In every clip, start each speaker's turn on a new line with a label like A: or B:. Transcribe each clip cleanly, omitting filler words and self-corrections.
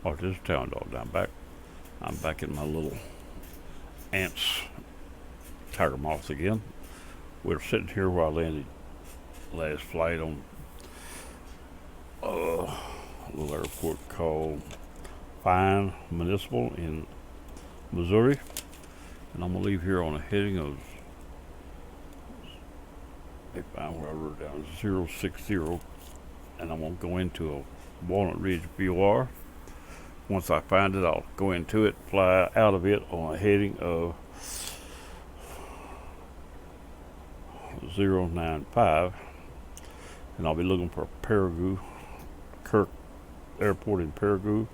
A: Oh, this is town dog down back. I'm back in my little ants tiger moth again. We're sitting here where I landed last flight on a little airport called Fine Municipal in Missouri. And I'm going to leave here on a heading of, they find where I wrote down, 060. And I'm going to go into a Walnut Ridge BOR. Once I find it, I'll go into it, fly out of it on a heading of 095. And I'll be looking for Paragould, Kirk Airport in Paragould,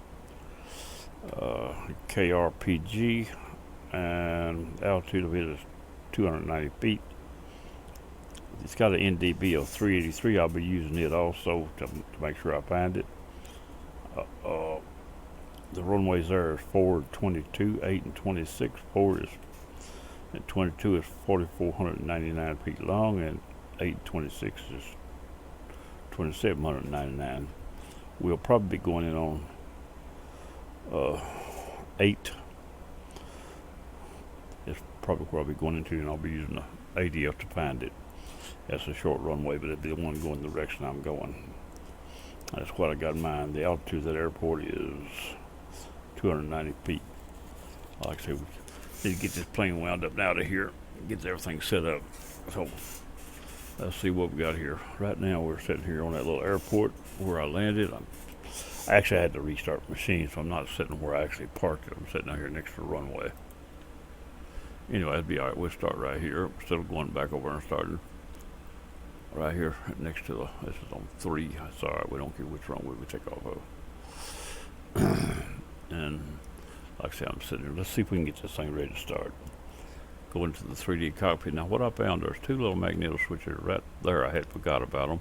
A: KRPG, and altitude of it is 290 feet. It's got an NDB of 383. I'll be using it also to make sure I find it. The runways there is forward 22, 8, and 26. Forward is at 22 is 4,499 feet long, and 8 and 26 is 2,799. We'll probably be going in on 8. It's probably where I'll be going into, and I'll be using the ADF to find it. That's a short runway, but it'll be the one going the direction I'm going. That's what I got in mind. The altitude of that airport is 290 feet. Like I said, we need to get this plane wound up out of here, get everything set up. So let's see what we got here. Right now we're sitting here on that little airport where I landed. I actually had to restart the machine, so I'm not sitting where I actually parked it. I'm sitting out here next to the runway. Anyway, that'd be alright. We'll start right here instead of going back over and starting right here next to the, this is on 3. It's alright, we don't care which runway we take off of. And like I said, I'm sitting here. Let's see if we can get this thing ready to start. Go into the 3D cockpit. Now what I found, there's 2 little magneto switches right there. I had forgot about them.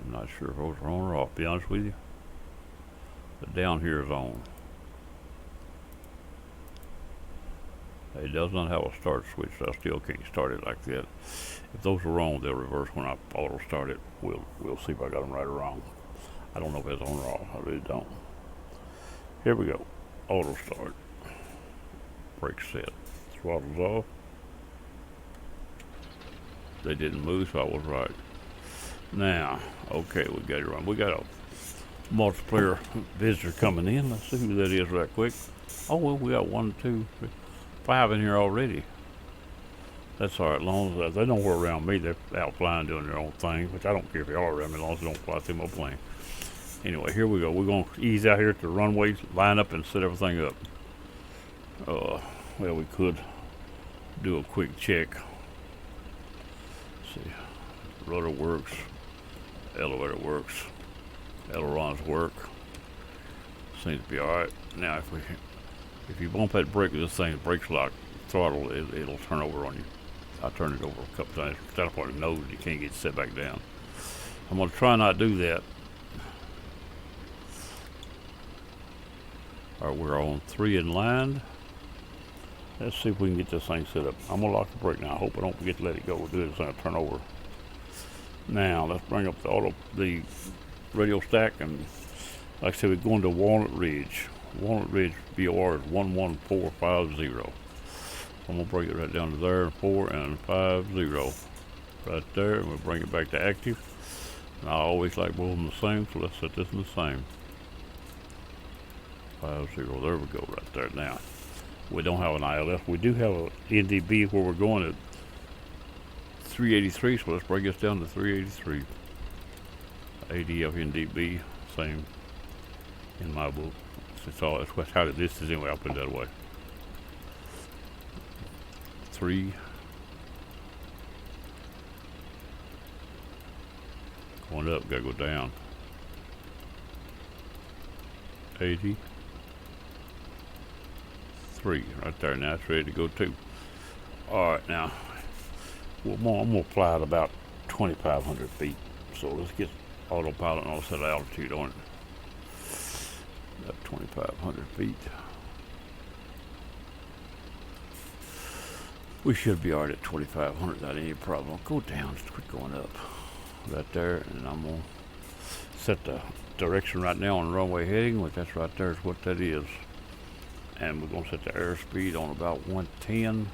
A: I'm not sure if those are on or off, to be honest with you. But down here is on. It does not have a start switch, so I still can't start it like that. If those are wrong, they'll reverse when I auto start it. We'll see if I got them right or wrong. I don't know if it's on or off. I really don't. Here we go. Auto start. Brake set. Throttle's off. They didn't move, so I was right. Now, okay, we got it wrong. We got a multiplayer visitor coming in. Let's see who that is right quick. Oh, well, we got 1, 2, 3, 5 in here already. That's all right, as long as they don't work around me. They're out flying doing their own thing, which I don't care if they are around me, as long as they don't fly through my plane. Anyway, here we go. We're going to ease out here at the runways, line up and set everything up. Well, we could do a quick check. Let's see. Rudder works. Elevator works. Ailerons work. Seems to be alright. Now, if you bump that brake with this thing, the brake's locked, throttle, it'll turn over on you. I turned it over a couple times. Set up on the nose, you can't get set back down. I'm going to try not to do that. Alright, we're on 3 in line. Let's see if we can get this thing set up. I'm going to lock the brake now. I hope I don't forget to let it go. We'll do this thing, turn over. Now, let's bring up the radio stack, and like I said, we're going to Walnut Ridge. Walnut Ridge BOR is 11450. I'm going to bring it right down to there, 4 and 50. Right there, and we'll bring it back to active. And I always like both of them the same, so let's set this in the same. 50, there we go, right there. Now, we don't have an ILS. We do have an NDB where we're going at 383, so let's bring this down to 383. ADF NDB, same in my book. That's how this is anyway. I'll put it that way. 3. Going up, gotta go down. 83, right there. Now it's ready to go too. Alright, now I'm gonna fly at about 2,500 feet. So let's get autopilot and I'll set altitude on it. About 2,500 feet. We should be already at 2,500 without any problem. Go down, just quit going up. Right there, and I'm gonna set the direction right now on runway heading, which that's right there is what that is. And we're gonna set the airspeed on about 110.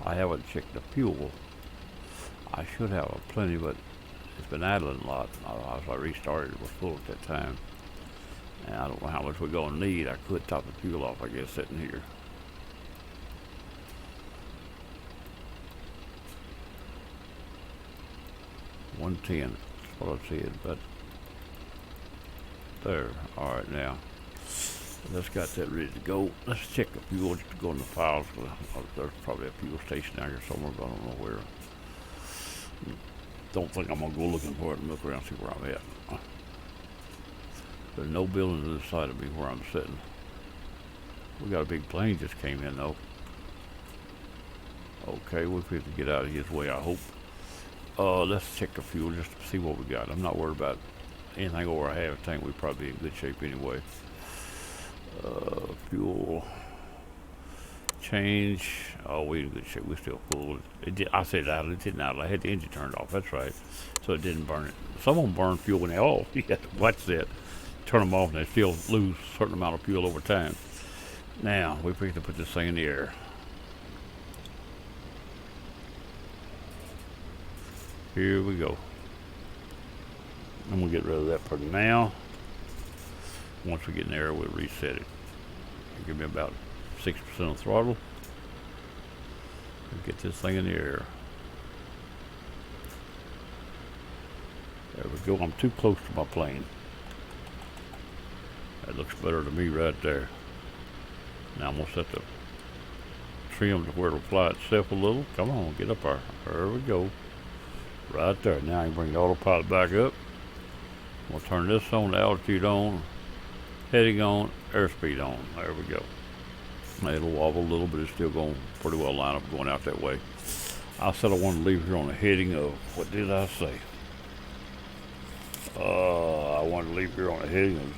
A: I haven't checked the fuel. I should have plenty, but it's been idling a lot. As I restarted, it was full at that time. And I don't know how much we're gonna need. I could top the fuel off, I guess, sitting here. $110, that's what I said, but there. All right, now let's got that ready to go. Let's check the fuel just to go in the files. There's probably a fuel station down here somewhere, but I don't know where. Don't think I'm gonna go looking for it and look around and see where I'm at. There's no building to the side of me where I'm sitting. We got a big plane just came in though. Okay, we'll have to get out of his way, I hope. Let's check the fuel just to see what we got. I'm not worried about anything over a half tank. We'd probably be in good shape anyway. Fuel change. Oh, we're in good shape. We're still full. It did. I said idle. It didn't idle. I had the engine turned off. That's right. So it didn't burn it. Some of them burn fuel when they're off. You have to watch that. Turn them off and they still lose a certain amount of fuel over time. Now we have to put this thing in the air. Here we go. And we'll get rid of that for now. Once we get in there, we'll reset it. Give me about 6% of throttle. We'll get this thing in the air. There we go. I'm too close to my plane. That looks better to me right there. Now I'm going to set the trim to where it'll fly itself a little. Come on, get up there. There we go. Right there. Now I can bring the autopilot back up. We'll turn this on, the altitude on, heading on, airspeed on. There we go. It'll wobble a little, but it's still going pretty well line up going out that way. I said I wanted to leave here on the heading of, what did I say? I wanted to leave here on the heading of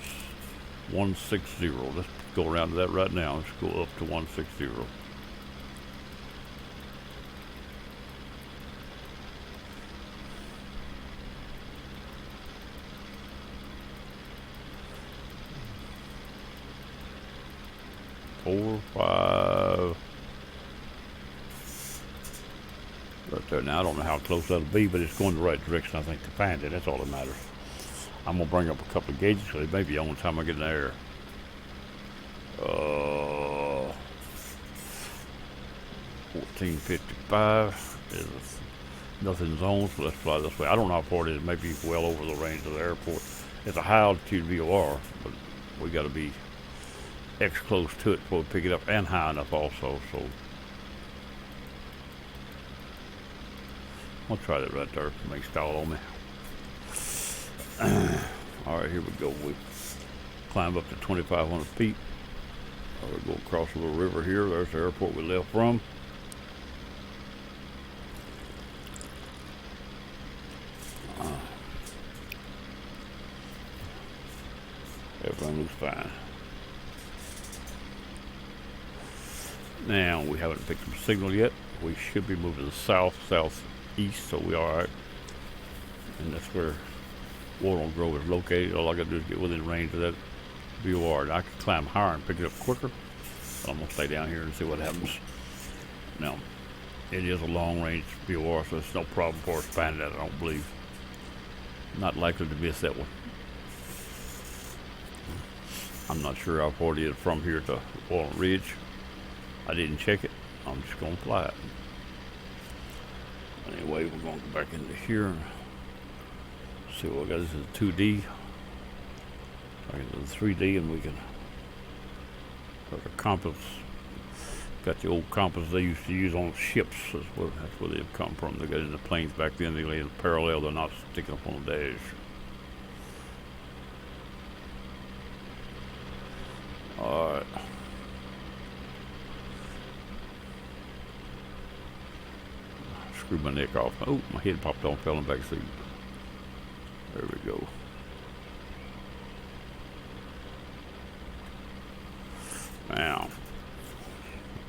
A: 160. Let's go around to that right now. Let's go up to 160. Four, five. Right there. Now I don't know how close that'll be, but it's going the right direction, I think, to find it. That's all that matters. I'm gonna bring up a couple of gauges so maybe on the time I get in the air. 1455 is nothing's on, so let's fly this way. I don't know how far it is. Maybe well over the range of the airport. It's a high altitude VOR, but we got to be X close to it before we pick it up, and high enough also. So I'll try that right there. It may stall on me. All right, here we go. We climb up to 2,500 feet. We'll go across a little river here. There's the airport we left from. Everything looks fine. Now, we haven't picked up a signal yet. We should be moving to the southeast, so we're all right. And that's where Warren Grove is located. All I got to do is get within range of that VOR. And I can climb higher and pick it up quicker. I'm going to stay down here and see what happens. Now, it is a long-range VOR, so it's no problem for us finding that, I don't believe. Not likely to miss that one. I'm not sure how far it is from here to Walnut Ridge. I didn't check it. I'm just going to fly it. Anyway, we're going to go back into here and see what we got. This is a 2D. I can do the 3D, and we can put a compass. Got the old compass they used to use on ships. That's where they've come from. They got in the planes back then. They lay in parallel. They're not sticking up on the dash. All right. Screw my neck off. Oh, my head popped on, fell in the back seat. There we go. Now,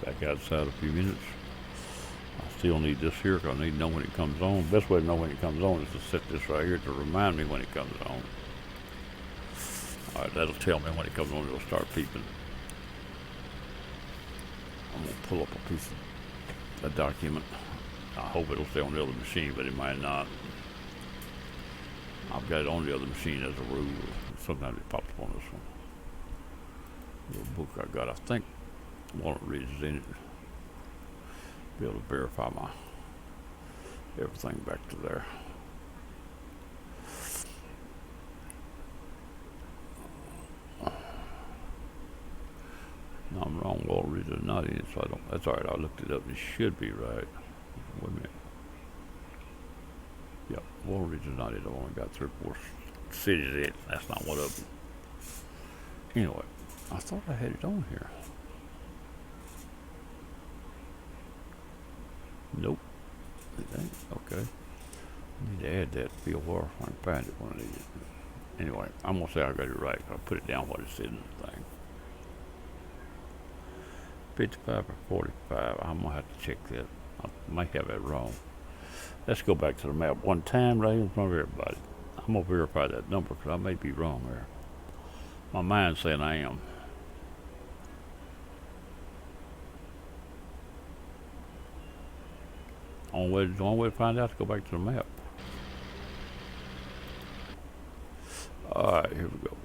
A: back outside a few minutes. still need this here because I need to know when it comes on. Best way to know when it comes on is to set this right here to remind me when it comes on. Alright, that'll tell me when it comes on, it'll start beeping. I'm going to pull up a piece of a document. I hope it'll stay on the other machine, but it might not. I've got it on the other machine as a rule. Sometimes it pops up on this one. Little book I got, I think Walnut Ridge is in it. Be able to verify my everything back to there. No, I'm wrong. Walnut Ridge is not in it, so I don't. That's all right. I looked it up. It should be right. Wait a minute. Yep, Walnut Ridge is not it. I've only got 3 or 4 cities in it. That's not one of them. Anyway, I thought I had it on here. Nope. It ain't. Okay. I need to add that POR if I can find it when I need it. Anyway, I'm going to say I got it right. I put it down what it said in the thing. 55 or 45. I'm going to have to check that. I might have that wrong. Let's go back to the map one time right in front of everybody. I'm going to verify that number because I may be wrong there. My mind's saying I am. The only way to find out is to go back to the map. Alright, here we go.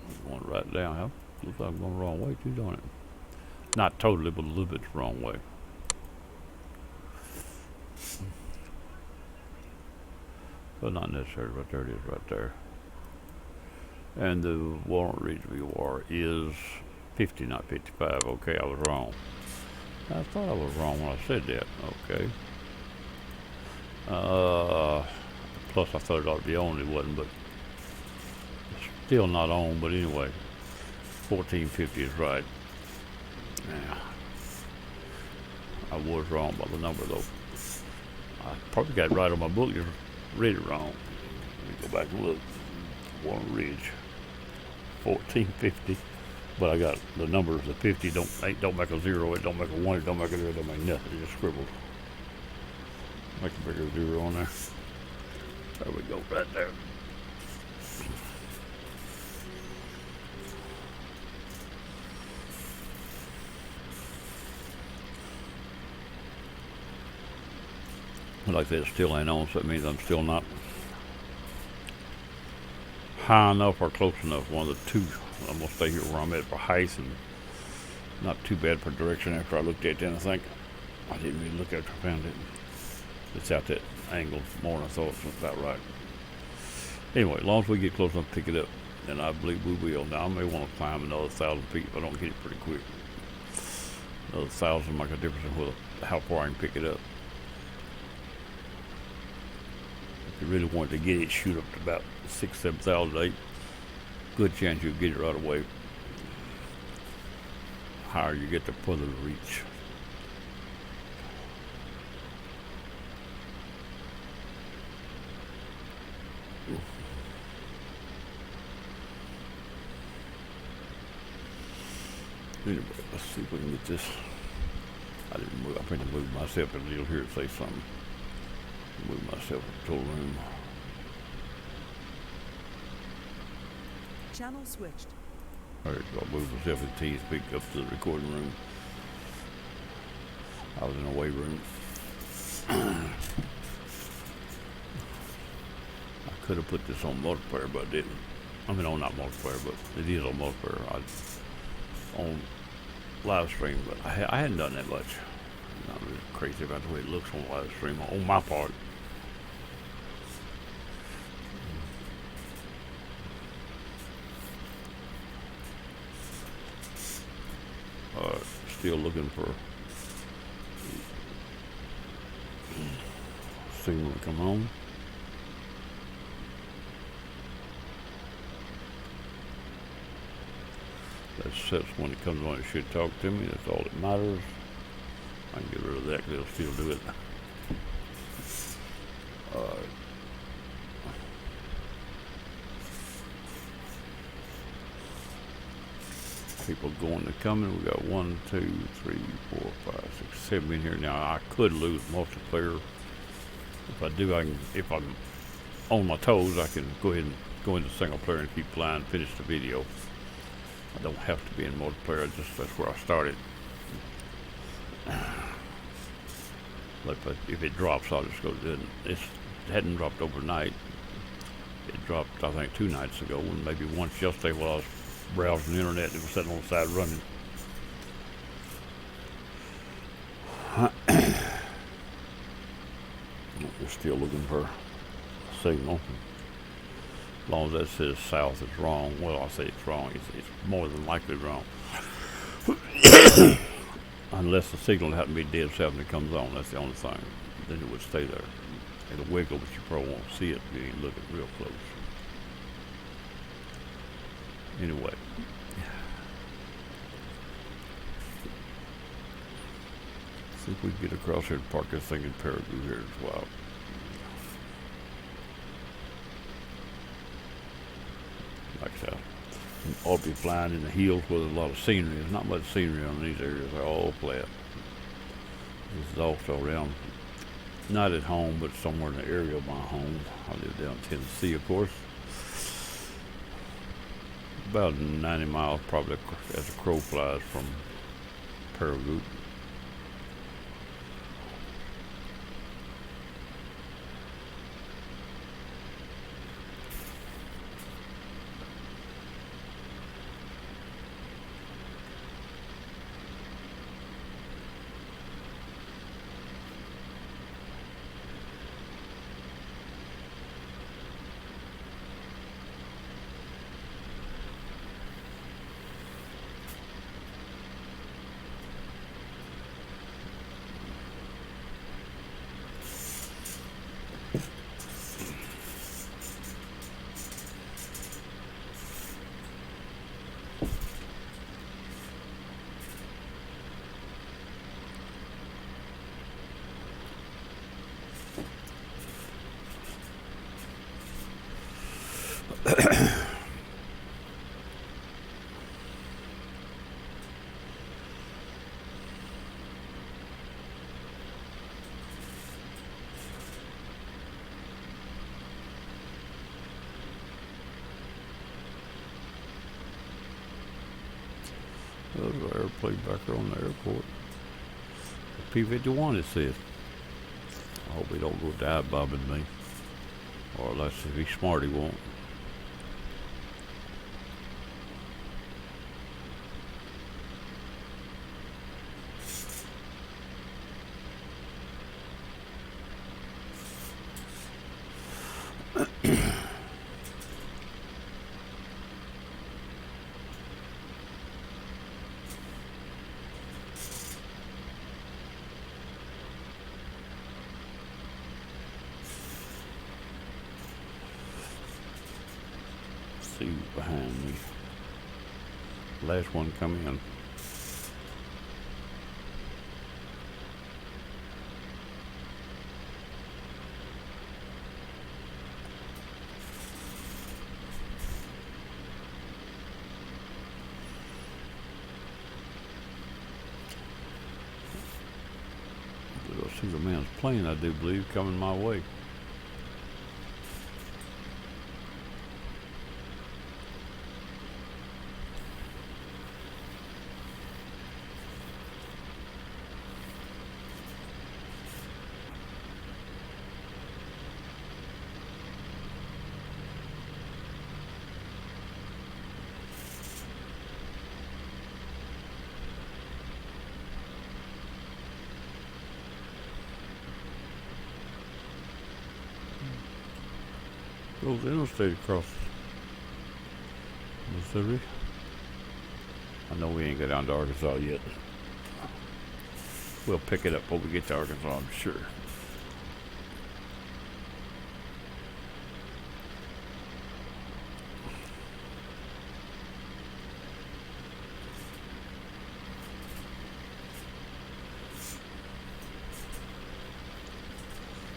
A: I'm going right down. Looks like I'm going the wrong way too, don't it? Not totally, but a little bit the wrong way. But not necessarily. Right there it is, right there. And the Walnut Ridge VOR is 50, not 55. Okay, I was wrong. I thought I was wrong when I said that. Okay. Plus I thought it ought to be on. It wasn't, but still not on. But anyway, 1450 is right. Now, I was wrong by the number though. I probably got it right on my book. Just read it wrong. Let me go back and look. Walnut Ridge, 1450. But I got the numbers. The 50 don't make a 0. It don't make a 1. It don't make a 0. It don't make nothing. It just scribbled. Make a bigger 0 on there. There we go, right there. Like that, still ain't on, so it means I'm still not high enough or close enough. One of the two. I'm gonna stay here where I'm at for height and not too bad for direction. After I looked at it, then I think I didn't really look after I found it. It's out that angle more than I thought. It's about right. Anyway, as long as we get close enough to pick it up, then I believe we will. Now I may want to climb another 1,000 feet if I don't get it pretty quick. Another 1,000 make a difference in whether, how far I can pick it up. If you really wanted to get it, shoot up to about 6,000, 7,000, 8. Good chance you'll get it right away. Higher you get, the further the reach. Anyway, let's see if we can get this. I didn't move. I meant to move myself, and you'll hear it say something. Move myself to the room.
B: Channel switched.
A: All right, so I'll move myself in T speak up to the recording room. I was in a weight room. I could have put this on multiplayer, but I didn't. I mean, on not multiplayer, but it is on multiplayer. On live stream, but I hadn't done that much. I'm not really crazy about the way it looks on live stream on my part. Still looking for signal to come on. That's when it comes on, it should talk to me. That's all that matters. I can get rid of that because it'll still do it. People going and coming. We got 1, 2, 3, 4, 5, 6, 7 in here now. I could lose multiplayer. If I do, I can. If I'm on my toes, I can go ahead and go into single player and keep flying, finish the video. I don't have to be in multiplayer. That's where I started. But if it drops, I'll just go to it. It hadn't dropped overnight. It dropped, I think, 2 nights ago, and maybe once yesterday while I was browsing the internet. It was sitting on the side running. We're still looking for a signal. As long as that says south, it's wrong. Well, I say it's wrong. It's more than likely wrong. Unless the signal happens to be dead south and it comes on. That's the only thing. Then it would stay there. It'll wiggle, but you probably won't see it if you ain't looking real close. Anyway. See if we can get across here and park this thing in Paragould here as well. Like I said, ought to be flying in the hills with a lot of scenery. There's not much scenery on these areas. They're all flat. This is also around, not at home, but somewhere in the area of my home. I live down in Tennessee, of course. About 90 miles, probably, as a crow flies from Paragould. There's an airplane back there on the airport. The P-51 it says. I hope he don't go dive bombing me. Or unless if he's smart he won't. See who's behind me. Last one come in. I see the man's plane, I do believe, coming my way. Goes interstate across Missouri. I know we ain't got down to Arkansas yet. We'll pick it up when we get to Arkansas, I'm sure.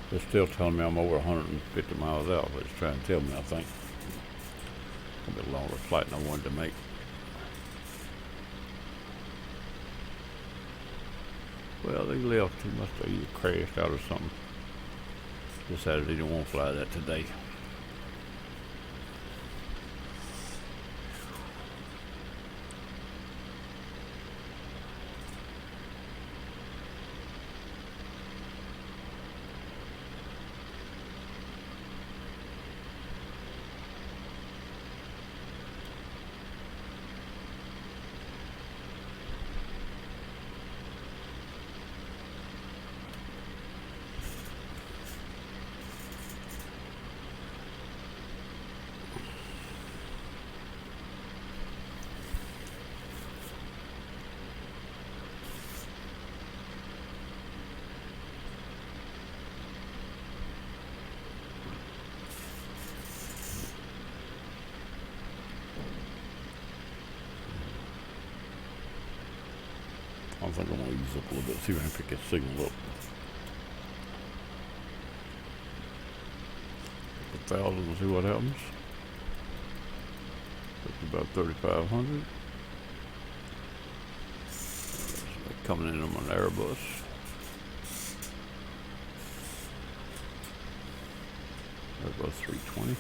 A: They're still telling me I'm over 150 miles out, but it's trying to tell me, I think. A bit longer flight than I wanted to make. Well, they left. He must have either crashed out or something. Decided he didn't want to fly that today. I think I'm gonna ease up a little bit, see if I can pick that signal up. A 1,000 and see what happens. That's about 3,500. Coming in on an Airbus. Airbus 320.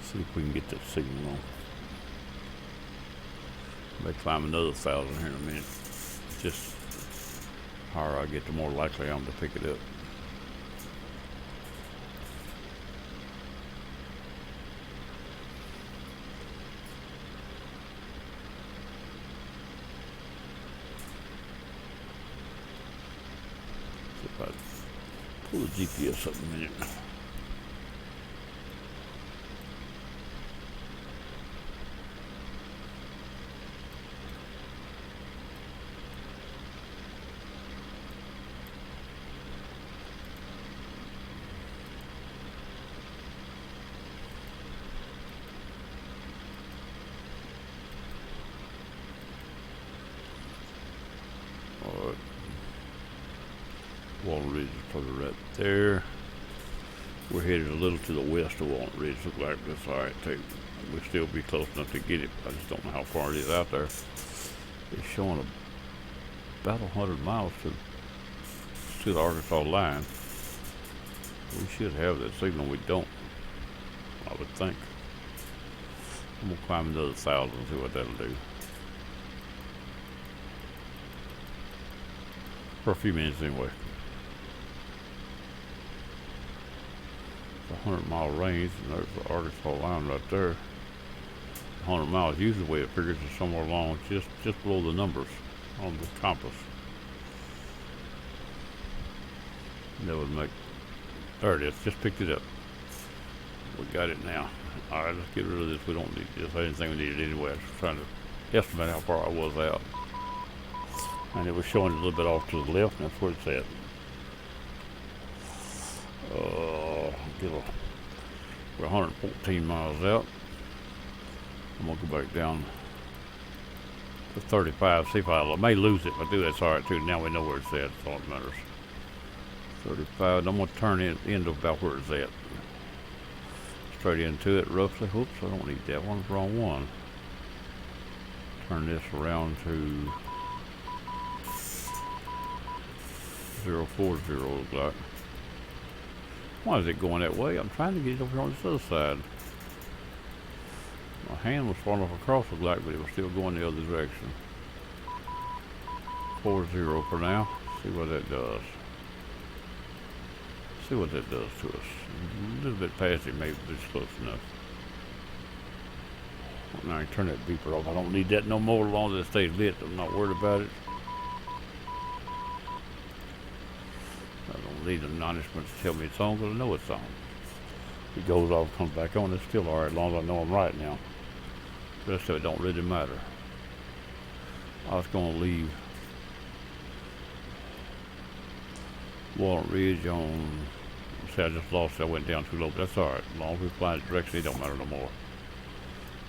A: See if we can get that signal on. May climb another 1,000 here in a minute. Just the higher I get, the more likely I am to pick it up. See if I pull the GPS up in a minute. Walnut Ridge is probably right there. We're headed a little to the west of Walnut Ridge. Look like that's all right too. We'll still be close enough to get it. I just don't know how far it is out there. It's showing about 100 miles to the Arkansas line. We should have that signal. We don't, I would think. I'm gonna climb another 1,000 and see what that'll do. For a few minutes anyway. 100-mile range, and there's the Arkansas line right there. 100 miles, usually the way it figures is somewhere along just below the numbers on the compass. That would make, there it is, just picked it up. We got it now. Alright, let's get rid of this. We don't need this. I didn't think we needed it anyway. I was trying to estimate how far I was out. And it was showing a little bit off to the left, and that's where it's at. We're 114 miles out. I'm gonna go back down to 35. See if I may lose it. If I do, that's alright too. Now we know where it's at. That's all that matters. 35. And I'm gonna turn it into about where it's at. Straight into it roughly. Oops, I don't need that one. Wrong one. Turn this around to 040 looks like. Why is it going that way? I'm trying to get it over here on this other side. My hand was falling off across the black, but it was still going the other direction. 40 for now. See what that does. See what that does to us. A little bit past it, maybe, but it's close enough. Now I turn that beeper off. I don't need that no more as long as it stays lit. I'm not worried about it. I don't need announcements to tell me it's on, because I know it's on. If it goes off, comes back on, it's still alright as long as I know I'm right now. The rest of it don't really matter. I was going to leave Walnut Ridge on, see, I just lost it. I went down too low, but that's alright. As long as we fly the direction, it don't matter no more.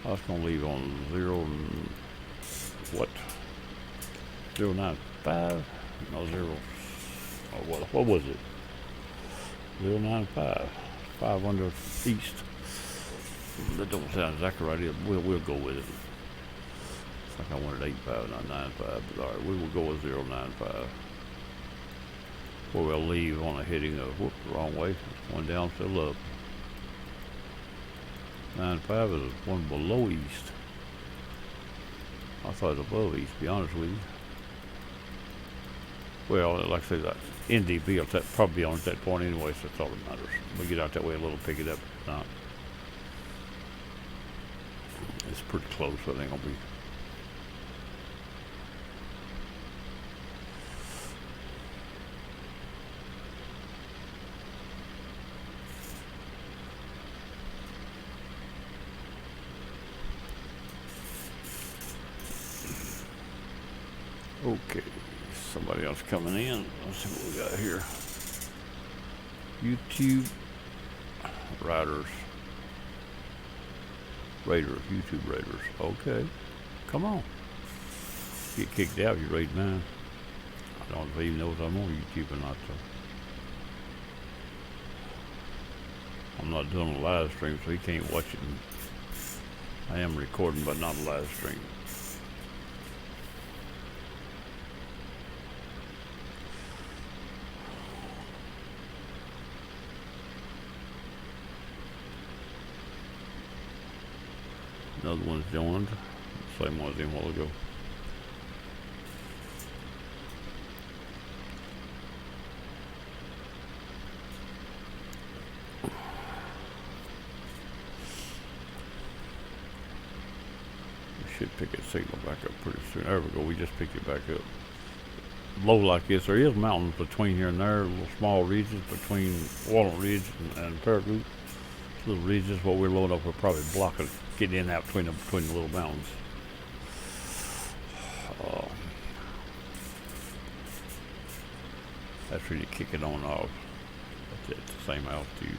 A: I was going to leave on 095? No, 0. What was it? 095. 5 under east. That don't sound exactly right either. We'll go with it. It's like I wanted 85, not 95, but all right, we will go with 095. Where we'll leave on a heading of, whoop, the wrong way. One down, still up. 95 is one below east. I thought it was above east, to be honest with you. Well, like I said, that NDB will probably be on at that point anyway, so that's all that matters. We get out that way a little, pick it up. Not. It's pretty close, so it ain't gonna be. Okay, somebody else coming in. Let's see what we got here. YouTube YouTube Raiders. Okay, come on. Get kicked out, you raid 9. I don't even know if I'm on YouTube or not, though. I'm not doing a live stream, so he can't watch it. I am recording, but not a live stream. Another one's joined. Same one as him a while ago. We should pick that signal back up pretty soon. There we go. We just picked it back up. Low like this, there is mountains between here and there, little small ridges between Walnut Ridge and Paragould. Little ridges, what we're loading up, we're probably blocking, getting in and out between the little mountains. That's really kicking on off. That's at the same altitude.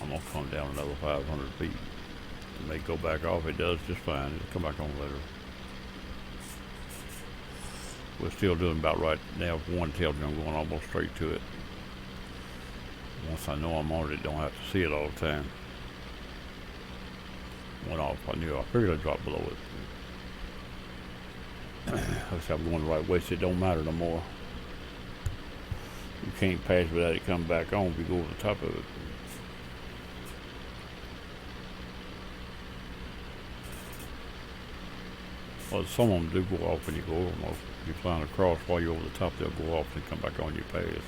A: I'm gonna come down another 500 feet. It may go back off. It does just fine. It'll come back on later. We're still doing about right now. One tells me I'm going almost straight to it. Once I know I'm on it, don't have to see it all the time. Went off. I figured I'd drop below it. I guess I'm going the right way, so it don't matter no more. You can't pass without it coming back on if you go over the top of it. Well, some of them do go off when you go over them. If you're flying across while you're over the top, they'll go off and come back on your pass.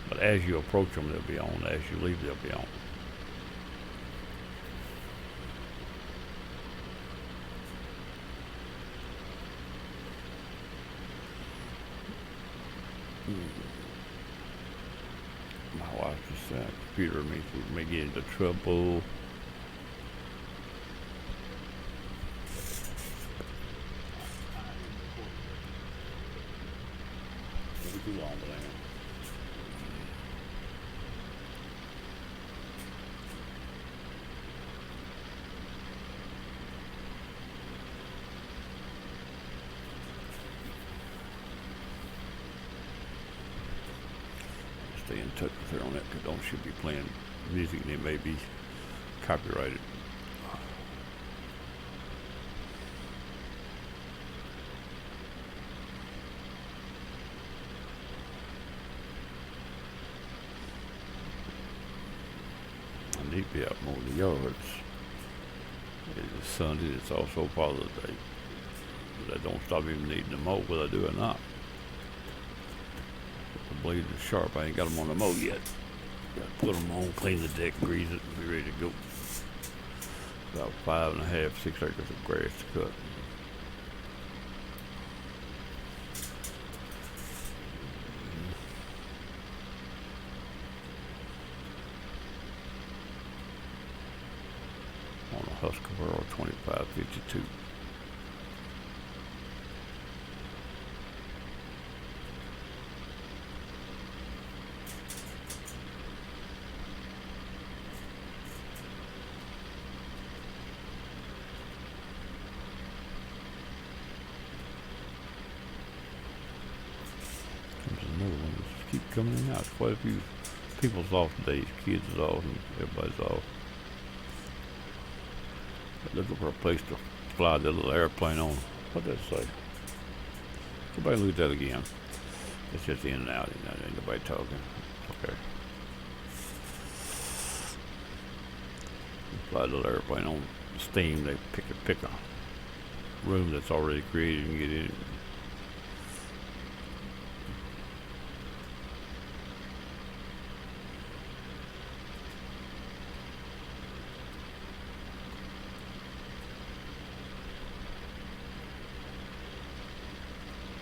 A: But as you approach them, they'll be on. As you leave, they'll be on. My wife just said, computer may get into trouble. Too long, but I am. Stay in touch with her on that, because she'll be playing music and it may be copyrighted. I need to be out mowing the yards. It's Sunday, it's also Father's Day. But that don't stop me from needing to mow, whether I do or not. The blades are sharp. I ain't got them on the mow yet. Got to put them on, clean the deck, grease it, and be ready to go. About 5.5, 6 acres of grass to cut. On a Husqvarna 2552. Keep coming in now. It's quite a few people's off days. Kids is off and everybody's off. They're looking for a place to fly their little airplane on. What did that say? Go back and look at that again. It's just in and out. Ain't nobody talking. Okay. Fly a little airplane on steam. They pick a room that's already created and get in.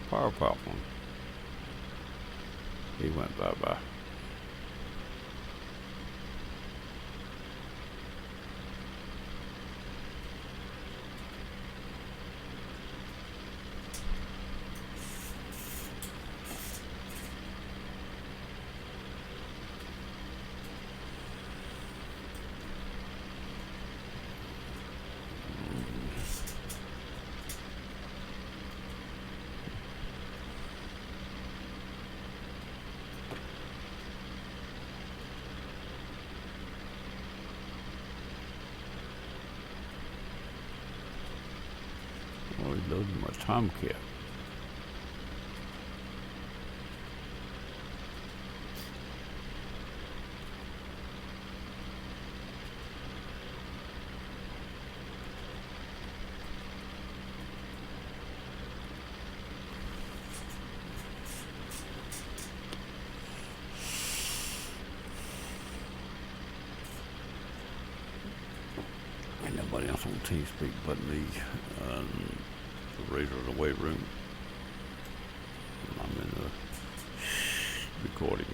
A: Power problem. He went bye-bye. Oh, he loaded my Tomcat. Ain't nobody else on TeamSpeak but me. The razor in the weight room. I'm in the recording.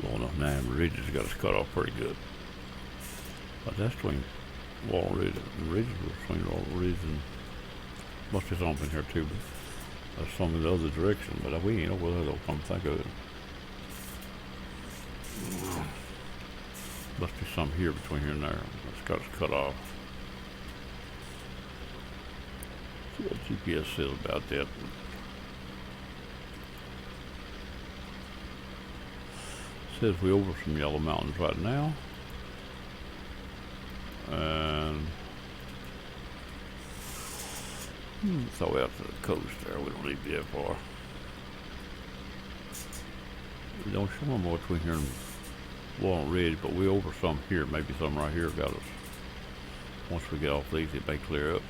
A: Low enough now, the ridges got us cut off pretty good. But that's between Wall Ridge and ridges between Wall Ridge and must be something here too, but that's some in the other direction, but we ain't over there though, come think of it. Must be some here between here and there. It's got us cut off. See what GPS says about that. Says we over some yellow mountains right now, and it's all out to the coast there. We don't need to be that far. We don't show them more between here and Walnut Ridge, but we over some here. Maybe some right here got us. Once we get off these, it may clear up.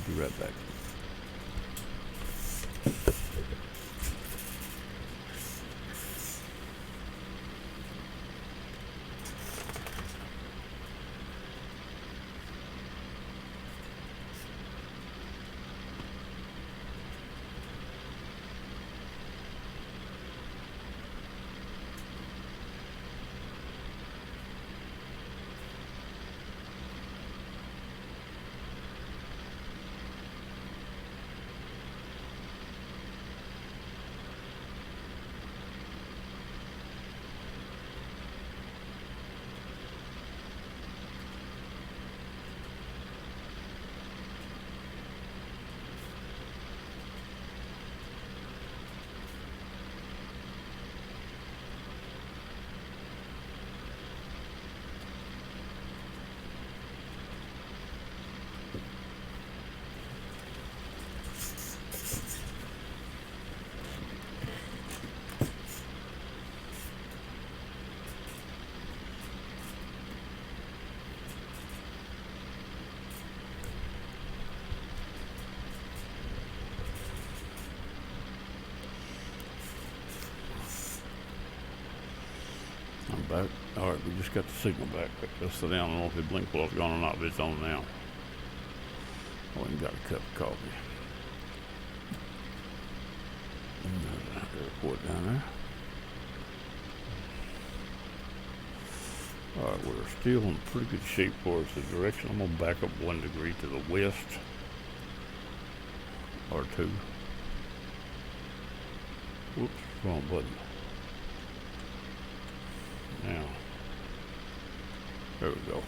A: Be right back. I'm back. Alright, we just got the signal back. Let's sit down. I don't know if the blink ball's gone or not, but it's on now. I went and got a cup of coffee. And there's an airport down there. Alright, we're still in pretty good shape for us. The direction, I'm going to back up 1 degree to the west. Or 2. Whoops, wrong button. Now, there we go.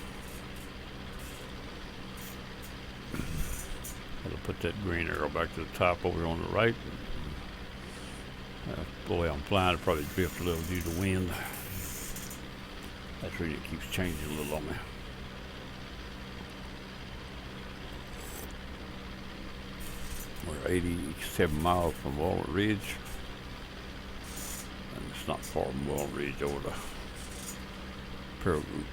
A: I'll put that green arrow back to the top over on the right. The way I'm flying, it'll probably drift a little due to wind. That's really, it keeps changing a little on me. We're 87 miles from Walnut Ridge. And it's not far from Walnut Ridge over to Paragould.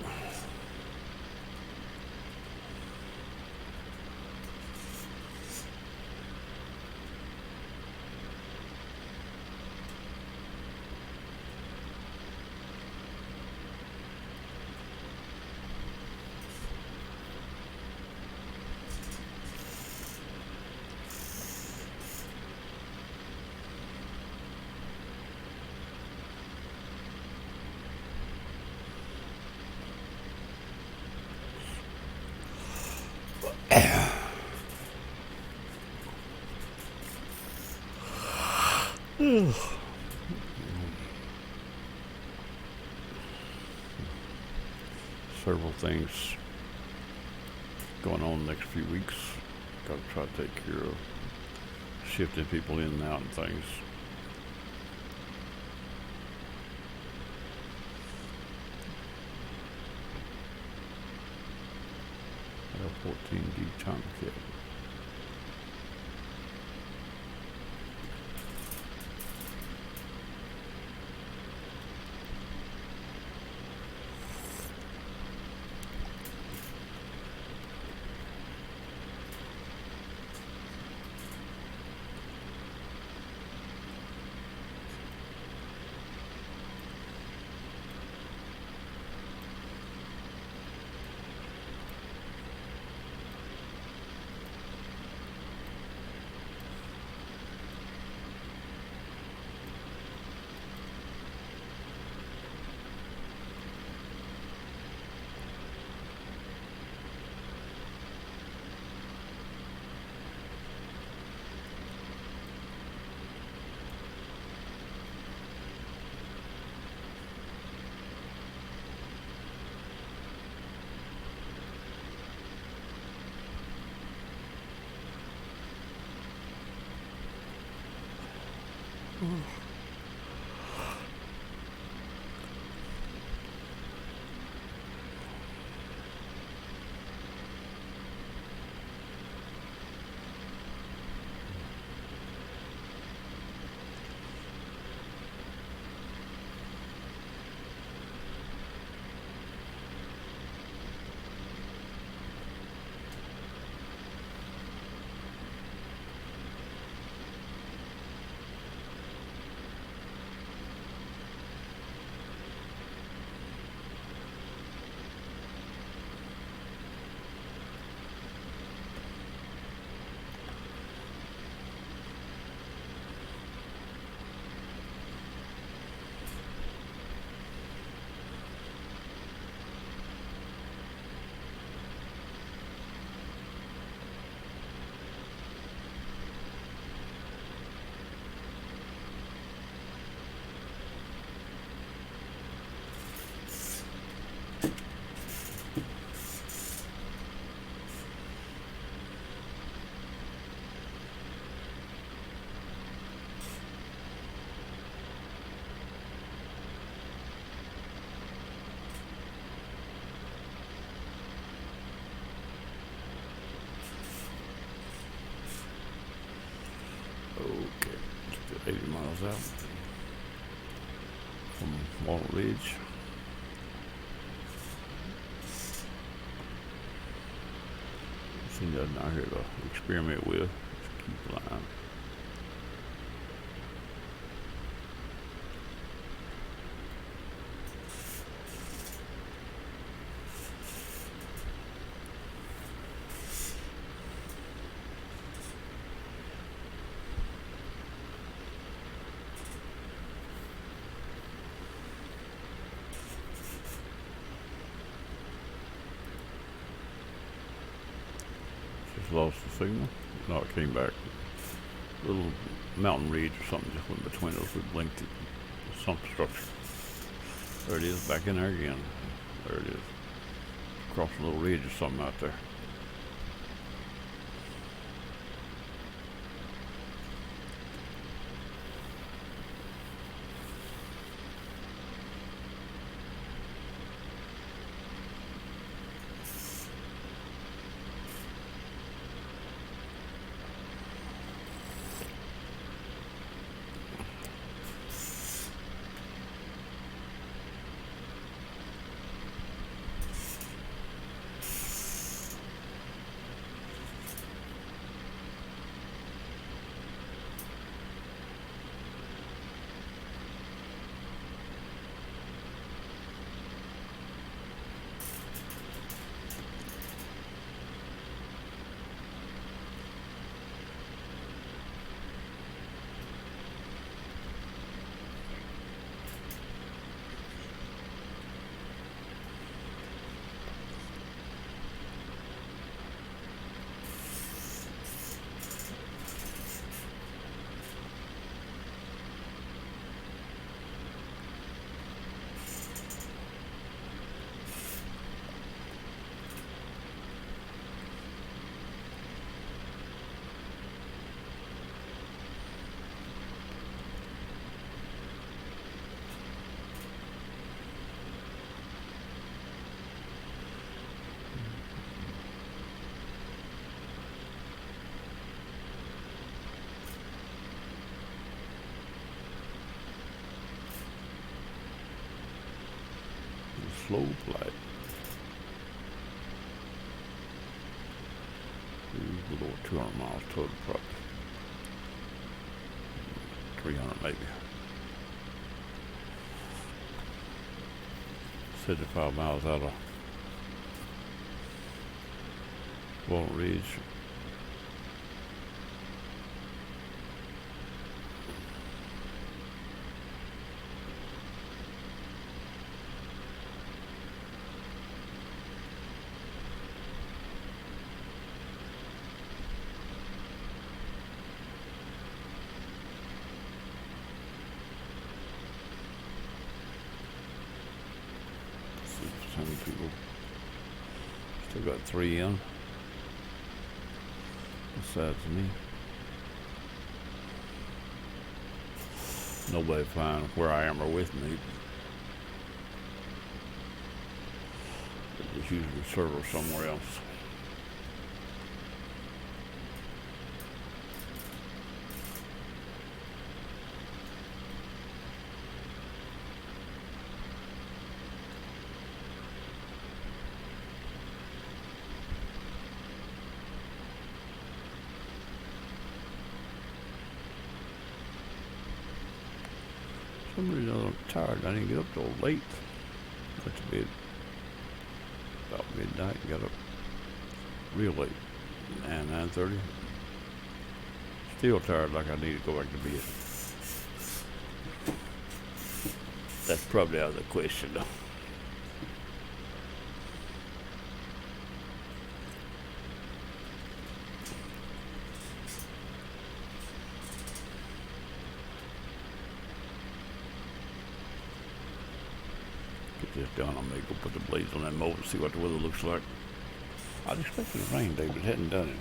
A: Several things going on the next few weeks. Got to try to take care of shifting people in and out and things. L14D Tomcat. Okay, still 80 miles out from Walnut Ridge. See nothing out here to experiment with. Just keep flying. lost the signal. No, it came back. Little mountain ridge or something just went between us. We blinked it. Some structure. There it is, back in there again. There it is. Crossing a little ridge or something out there. Slow flight. A little over 200 miles total, probably 300 maybe. 75 miles out of Walnut Ridge. Some people still got 3 in besides me. Nobody find where I am or with me. It's usually a server somewhere else. For some reason I'm tired. I didn't get up till late. Went to bed about midnight and got up real late. 9:30. Still tired, like I need to go back to bed. That's probably out of the question though. Get this done, I may go put the blades on that mower and see what the weather looks like. I was expecting a rain day, but it hadn't done it.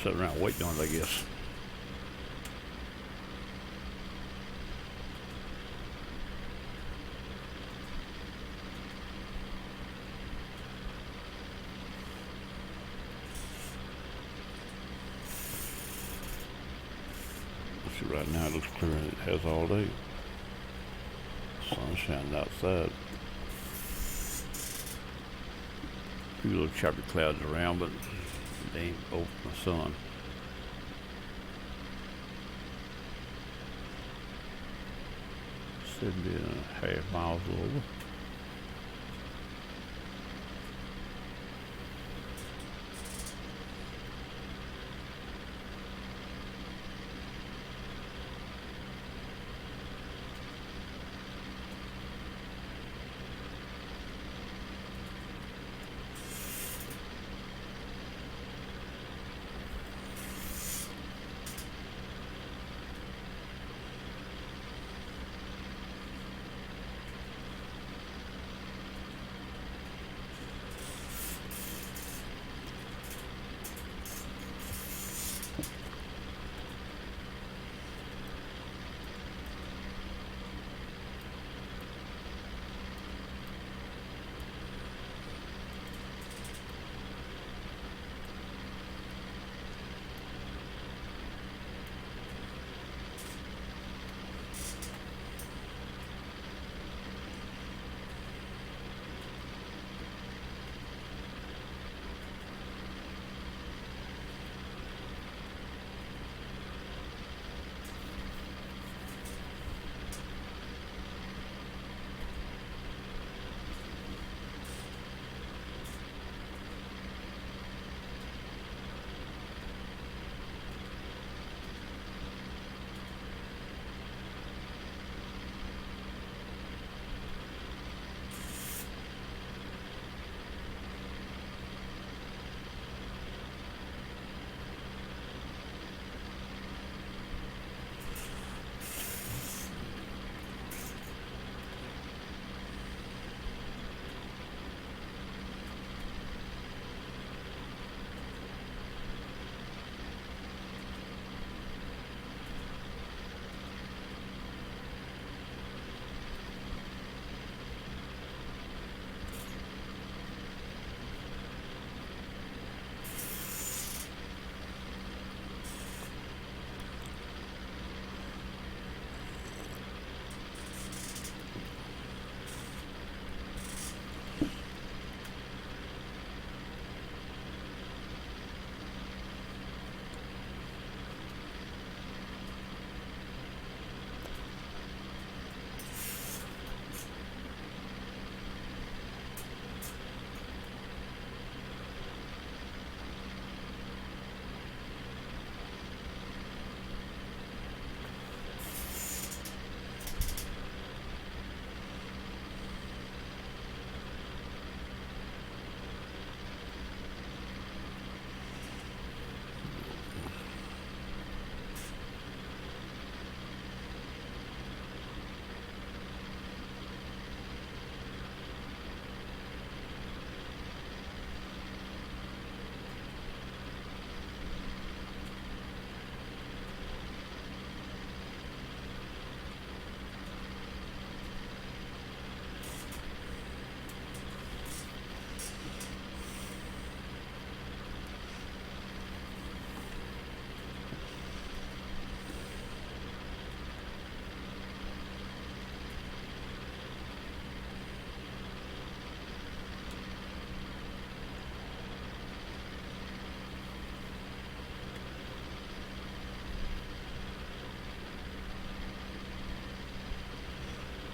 A: Sat around waiting on it, I guess. See, right now it looks clearer than it has all day. Sun shining outside. A few little choppy clouds around, but they ain't both the sun. Should be 1.5 miles over.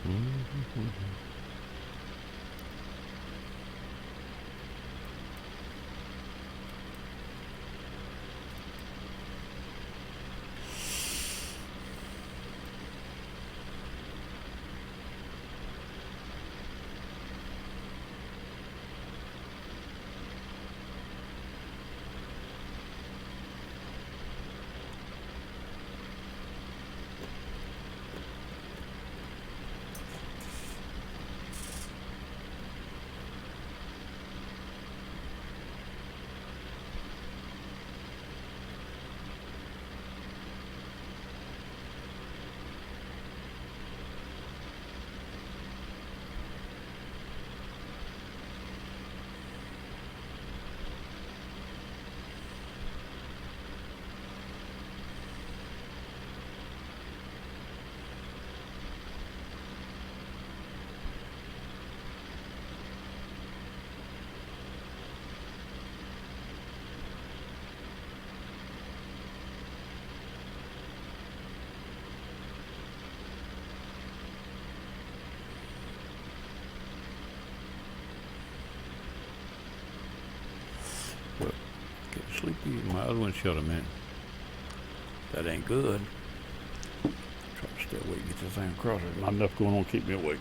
A: Mm-hmm. Well, get sleepy. My other one shut him in. That ain't good. Try to stay awake, get this thing across. There's not enough going on to keep me awake.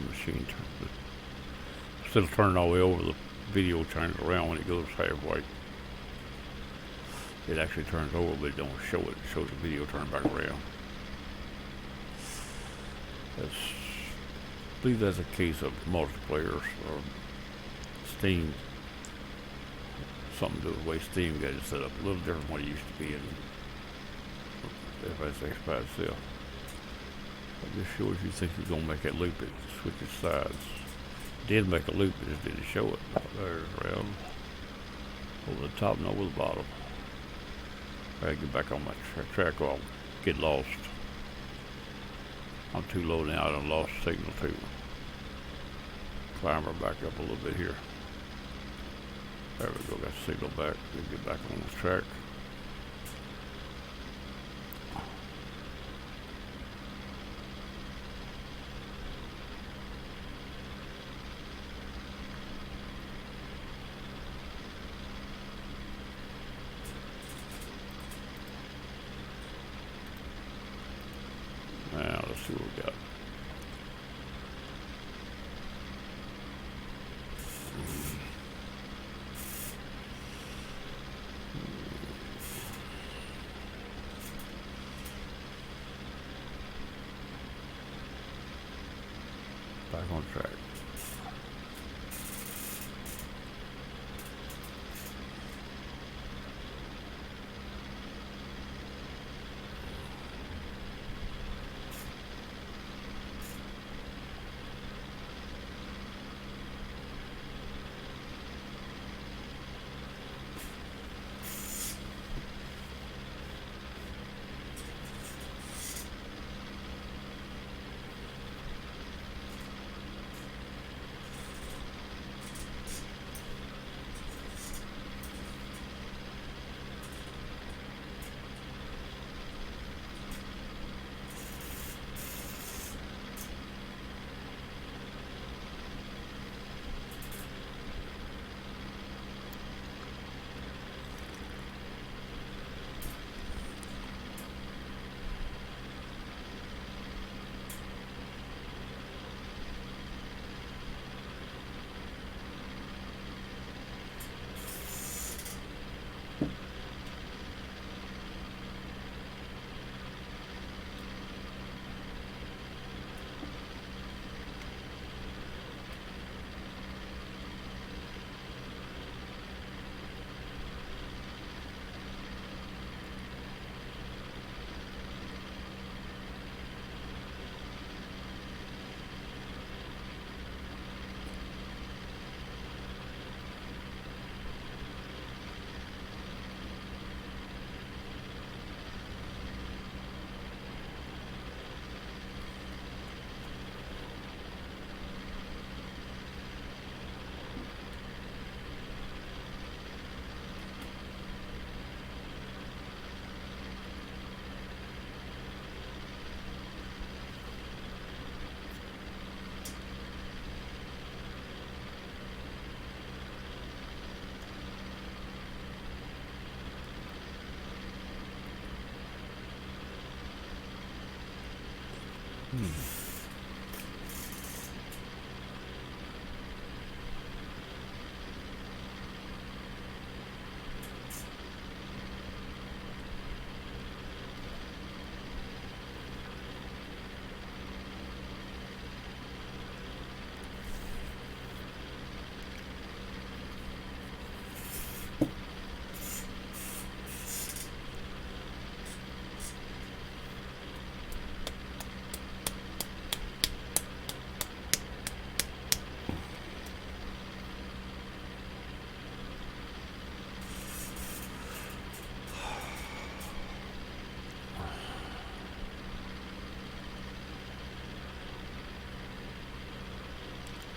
A: Machine turns it. Instead of turning all the way over, the video turns around when it goes halfway. It actually turns over, but it don't show it. It shows the video turn back around. I believe that's a case of multiplayer or Steam. Something to do with the way Steam got it set up. A little different than what it used to be in FSX by itself. It just shows you think you're gonna make that loop. It switches sides. It did make a loop, it just didn't show it. There's around over the top and over the bottom. I gotta get back on my track or I'll get lost. I'm too low now, I done lost signal too. Climb her back up a little bit here. There we go, got signal back. We'll get back on the track. Now let's see what we got. Back on track.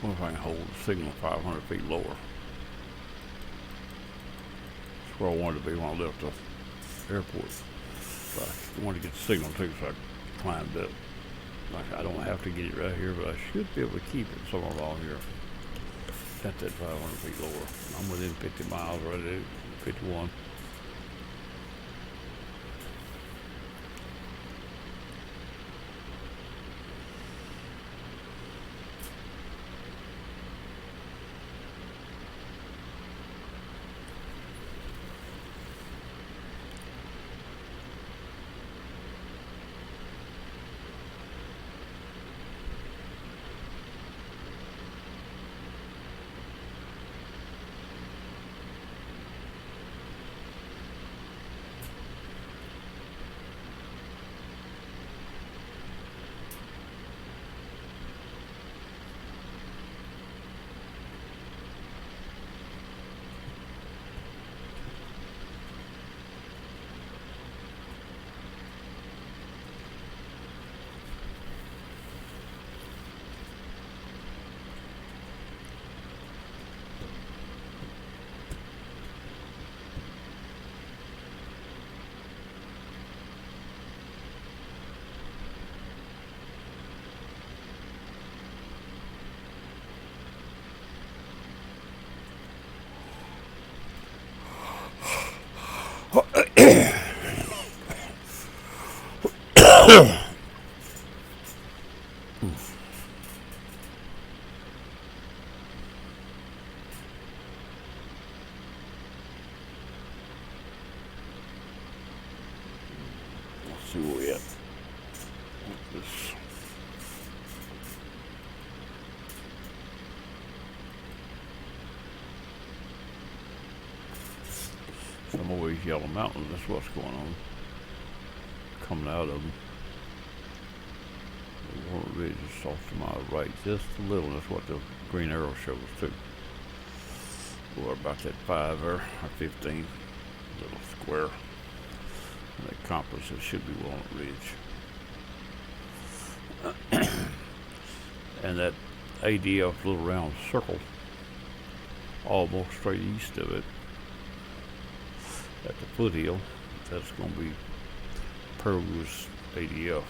A: What if I can hold the signal 500 feet lower? That's where I wanted to be when I left the airport. So I wanted to get the signal too, so I climbed up. Like, I don't have to get it right here, but I should be able to keep it somewhere along here. Got that 500 feet lower. I'm within 50 miles right at 51. Let's see where we at. This. Some of these yellow mountains, that's what's going on. Coming out of them. The Warren Ridge is off to my right just a little. That's what the green arrow shows too. We're about that 5 or 15 little square. And that compass, it should be Walnut Ridge. And that ADF little round circle, almost straight east of it, at the foothill, that's going to be Paragould's ADF.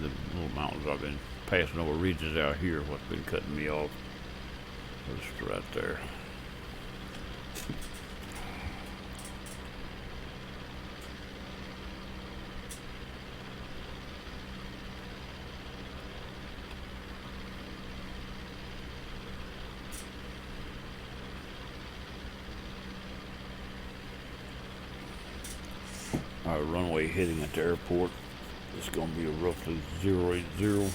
A: The little mountains I've been passing over ridges out here, what's been cutting me off. Just right there. Our runway heading at the airport is going to be a roughly 080.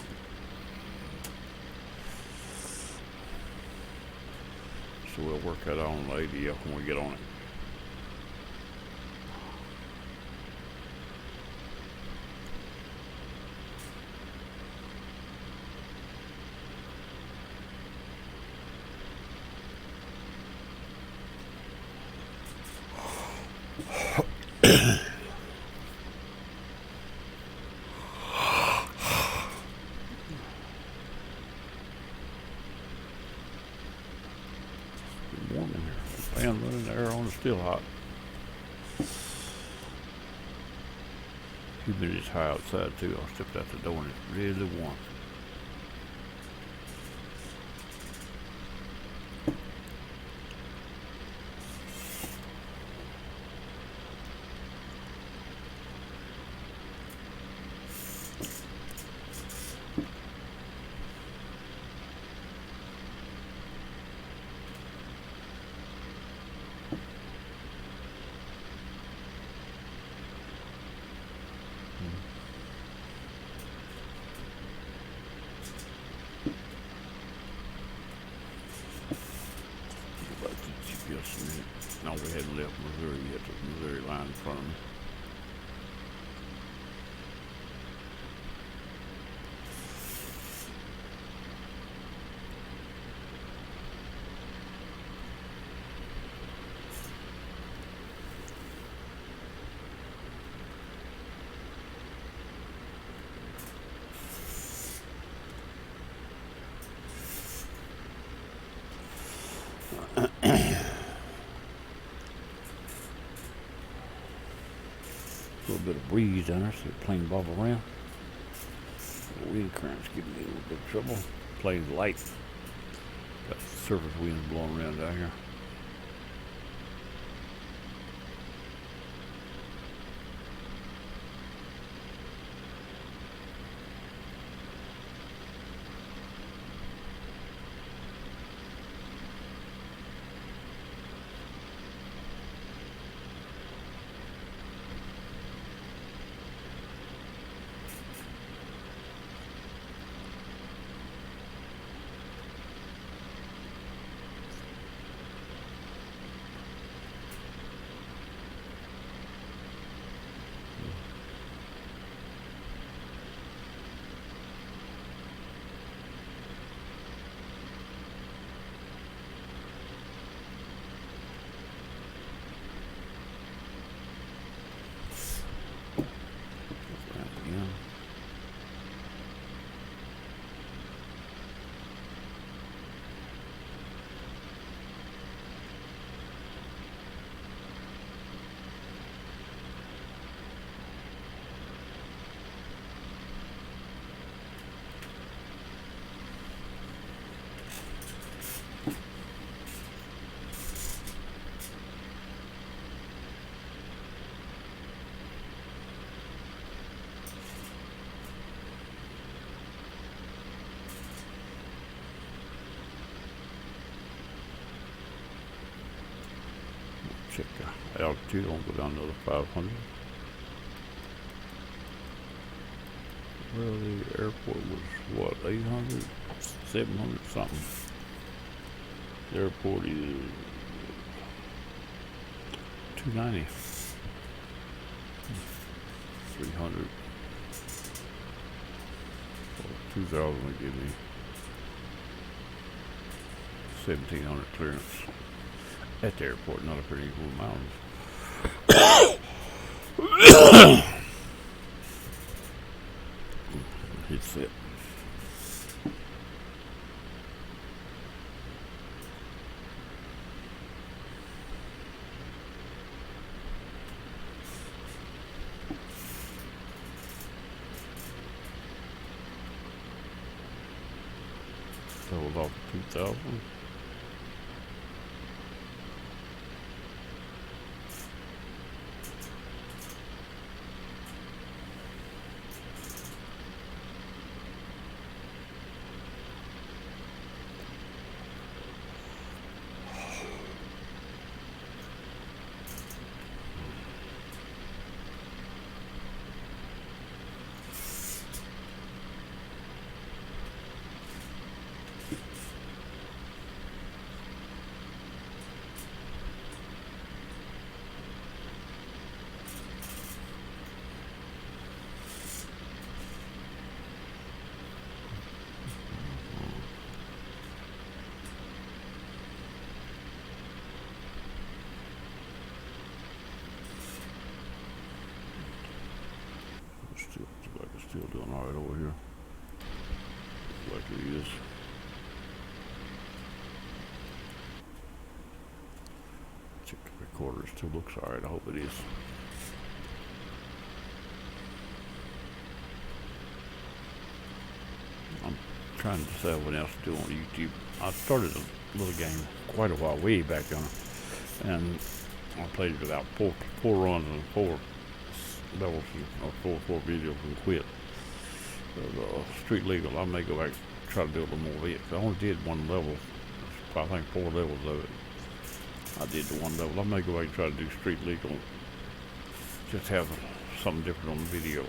A: So we'll work that out on the ADF when we get on it. Warm in here. Fan running, the air on is still hot. Humidity's high outside too. I stepped out the door and it's really warm. No, we hadn't left Missouri yet. The Missouri line in front of me. A little bit of breeze down there, so the plane bob around. The wind current's giving me a little bit of trouble. Plane's light. Got surface winds blowing around down here. Check altitude, I'll go down another 500. Well, the airport was what, 800, 700 something. The airport is 290, 300, 2,000 would give me 1,700 clearance. At the airport, not up here in Eagle Mountains. It's it. Sold off 2,000. Still doing all right over here. Looks like it is. Check the recorder. Still looks all right. I hope it is. trying to decide what else to do on YouTube. I started a little game quite a while, way back on, and I played it about four runs and 4 levels or four videos and quit. Street legal. I may go back and try to do a little more of it. I only did one level. I think 4 levels of it. I did the one level. I may go back and try to do street legal. Just have something different on the video.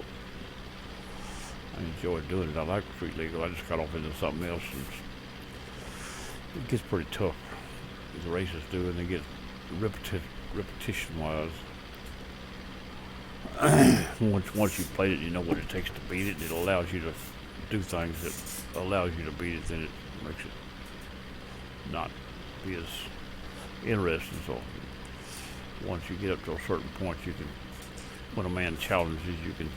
A: I enjoy doing it. I like street legal. I just got off into something else, and it gets pretty tough. The races do, and they get repetition-wise. Once you've played it, you know what it takes to beat it. It allows you to do things that allows you to beat it. Then it makes it not be as interesting. So once you get up to a certain point, you can, when a man challenges, you can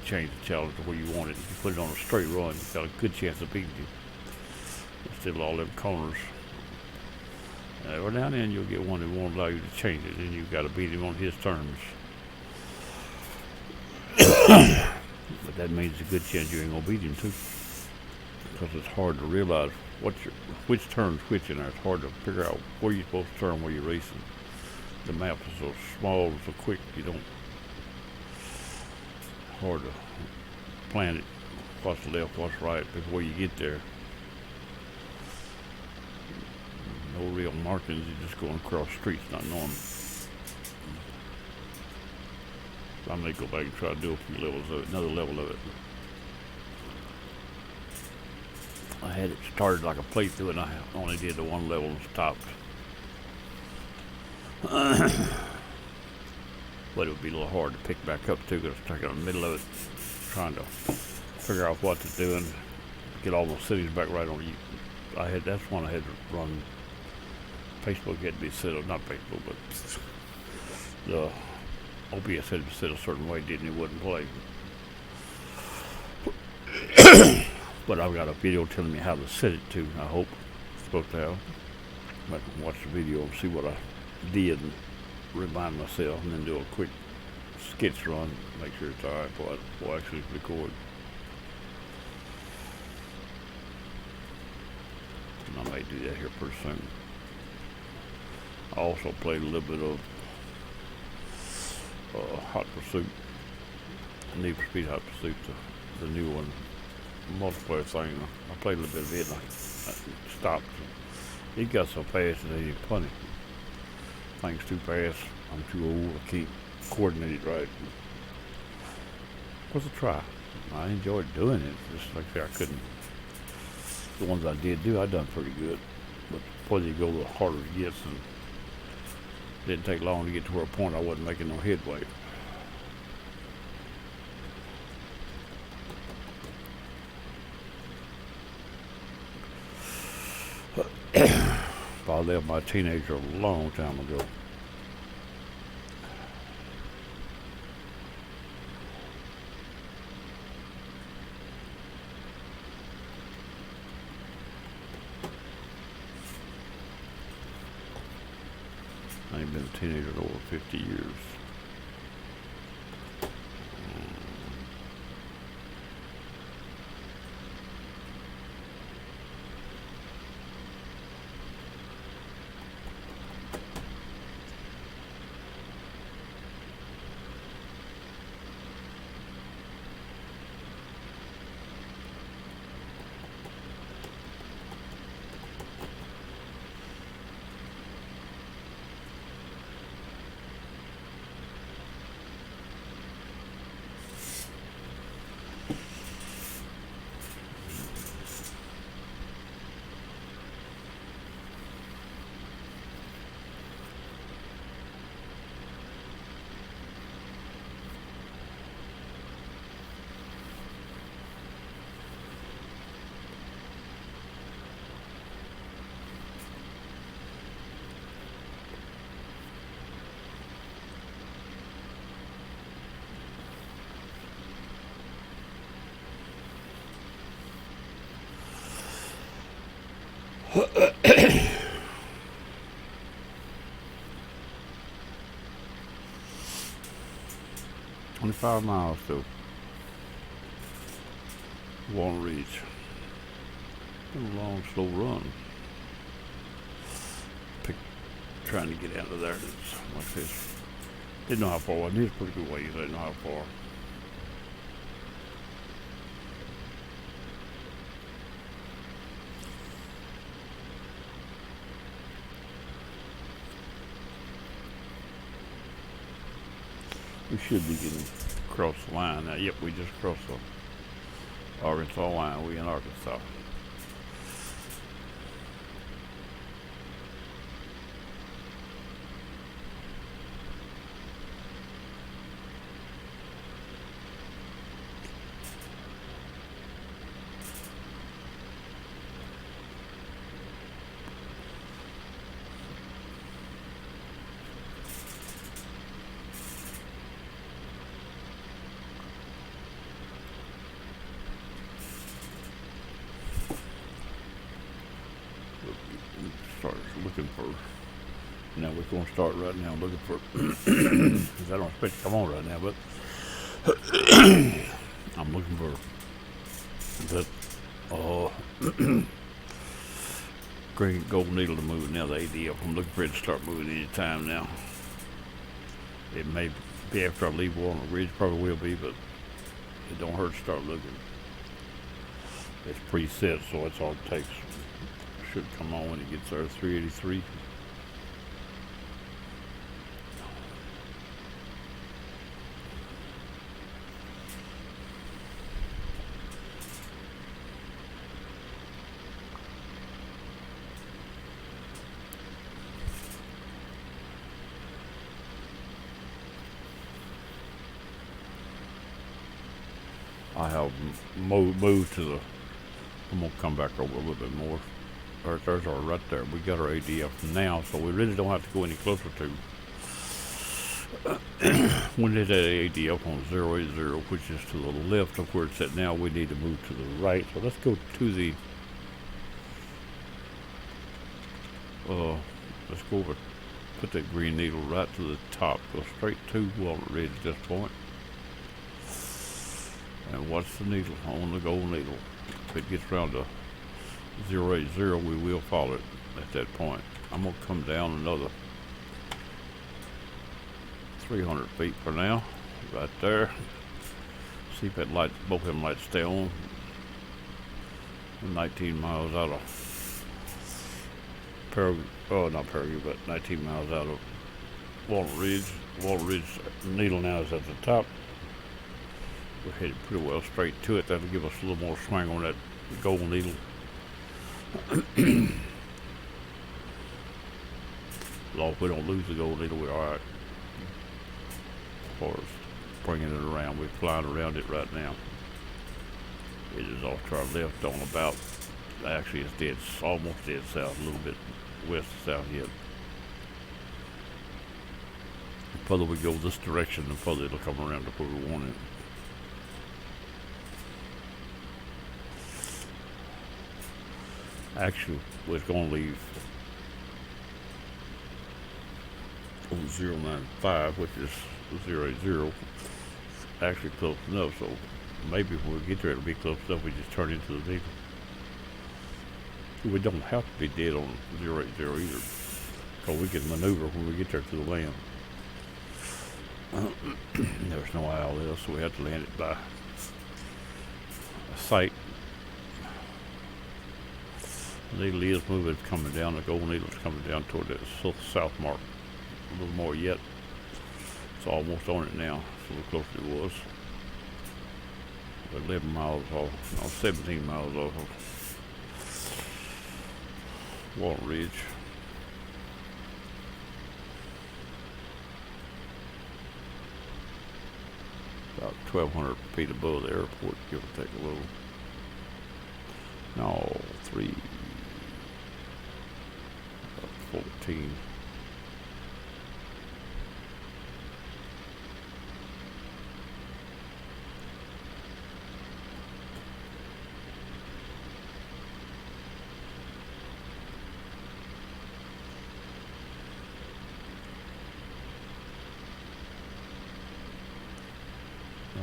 A: change the challenge to where you want it. If you put it on a straight run, you've got a good chance of beating you instead of all them corners. Every now and then you'll get one that won't allow you to change it, and you've got to beat him on his terms. But that means a good chance you ain't gonna beat him too, because it's hard to realize which turn's which in there. It's hard to figure out where you're supposed to turn where you're racing. The map is so small and so quick, hard to plan it, what's left, what's right before you get there. No real markings, you're just going across streets not knowing. I may go back and try to do a few levels of it, another level of it. I had it started like a playthrough, and I only did the one level and stopped. But it would be a little hard to pick back up too, because I'm stuck in the middle of it, trying to figure out what to do and get all those cities back right on you. That's one I had to run. Facebook had to be set up, not Facebook, but the OBS had to be set a certain way, didn't it? Wouldn't play. But I've got a video telling me how to set it too, I hope. It's supposed to have. I can watch the video and see what I did and remind myself, and then do a quick sketch run, make sure it's alright before I actually record. And I may do that here pretty soon. I also played a little bit of Hot Pursuit, Need for Speed Hot Pursuit, the new one, multiplayer thing. I played a little bit of it, and I stopped. It got so fast that it ain't funny. Things too fast. I'm too old. I can't coordinate it right. It was a try. I enjoyed doing it. Just like I said, I couldn't. The ones I did do, I done pretty good. But before you go, the harder it gets, and it didn't take long to get to a point I wasn't making no headway. I left my teenager a long time ago. I ain't been a teenager in over 50 years. $25 miles to Walton Ridge. Been a long, slow run. Trying to get out of there. It's like this. Didn't know how far. I knew it's pretty good ways. I didn't know how far. We should be getting across the line now. Yep, we just crossed the Arkansas line. We in Arkansas. Start looking for. Now we're going to start right now looking for. Because I don't expect to come on right now, but I'm looking for that green gold needle to move now. The ADF. I'm looking for it to start moving any time now. It may be after I leave Walnut Ridge, probably will be, but it don't hurt to start looking. It's preset, so that's all it takes. Should come on when it gets there. 383. I have moved to the. I'm gonna come back over a little bit more. There's our right there. We got our ADF now, so we really don't have to go any closer to. We did that ADF on 080, which is to the left of where it's at now. We need to move to the right. So let's go to the. Let's go over. Put that green needle right to the top. Go straight to Walnut Ridge at this point. And watch the needle on the gold needle. If it gets around to 080, we will follow it at that point. I'm going to come down another 300 feet for now, right there. See if that light, both of them lights stay on. 19 miles out of Paragould, not Paragould, but 19 miles out of Walnut Ridge. Walnut Ridge needle now is at the top. We're headed pretty well straight to it. That'll give us a little more swing on that gold needle. As long as we don't lose the gold needle, we're alright. As far as bringing it around, we're flying around it right now. It is off to our left on about, actually it's dead, almost dead south, a little bit west south yet. The further we go this direction, the further it'll come around to where we want it. Actually, we're going to leave on 095, which is 080. Actually close enough, so maybe when we get there it'll be close enough we just turn into the needle. We don't have to be dead on 080 either, because we can maneuver when we get there to the land. There's no ILS, so we have to land it by a sight. The needle is moving, coming down. The gold needle is coming down toward the south mark. A little more yet. It's almost on it now. So the closer it was. 11 miles off, no, 17 miles off of Walnut Ridge. About 1,200 feet above the airport, give or take a little. No, 14.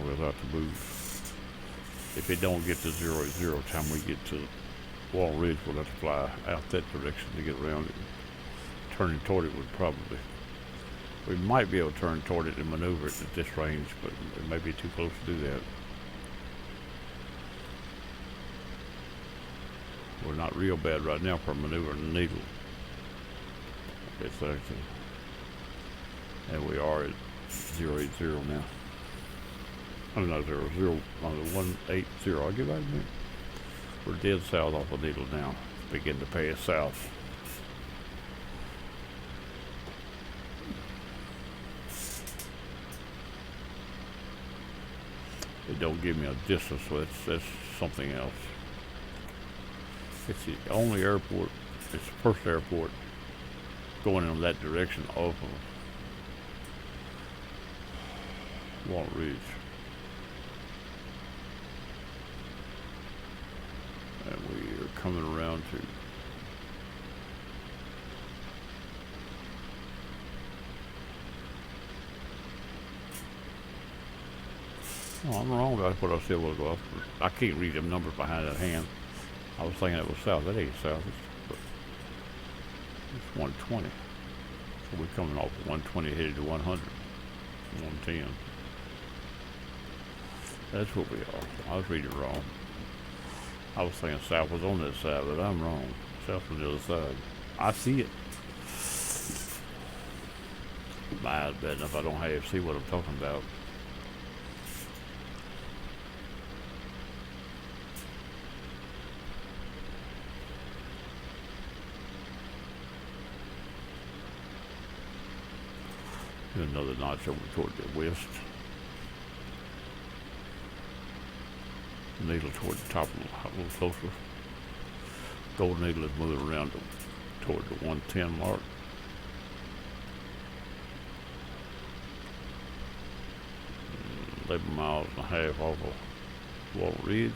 A: We'll have to move. If it don't get to 080 time we get to Wall Ridge will have to fly out that direction to get around it. Turning toward it would probably, we might be able to turn toward it and maneuver it at this range, but it may be too close to do that. We're not real bad right now for maneuvering the needle. It's actually, and we are at 080 now. I'm not 0, 180. I'll give that a minute. We're dead south off the needle now. Begin to pass south. It don't give me a distance, so that's something else. It's the only airport, it's the first airport going in that direction off of Walnut Ridge. And we are coming around to I'm wrong about what I said was off. I can't read them numbers behind that hand. I was thinking it was south. That ain't south. It's 120. So we're coming off 120 headed to 100. 110. That's what we are. I was reading wrong. I was thinking south was on that side, but I'm wrong. South was the other side. I see it. My eyes bad enough I don't have to see what I'm talking about. Another notch over toward the west. Needle toward the top, a little closer. Gold needle is moving around toward the 110 mark. And 11 miles and a half off of Walnut Ridge.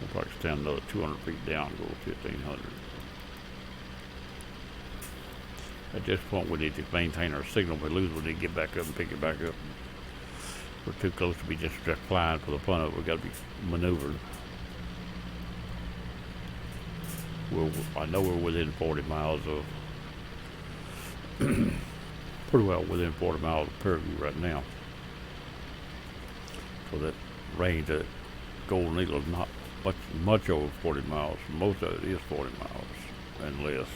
A: We'll probably stand another 200 feet down and go to 1500. At this point, we need to maintain our signal. If we lose, we need to get back up and pick it back up. We're too close to be just flying for the fun of it. We've got to be maneuvered. I know we're within 40 miles of, pretty well within 40 miles of Paragould right now. So that range, that Gold Needle is not much over 40 miles. Most of it is 40 miles and less.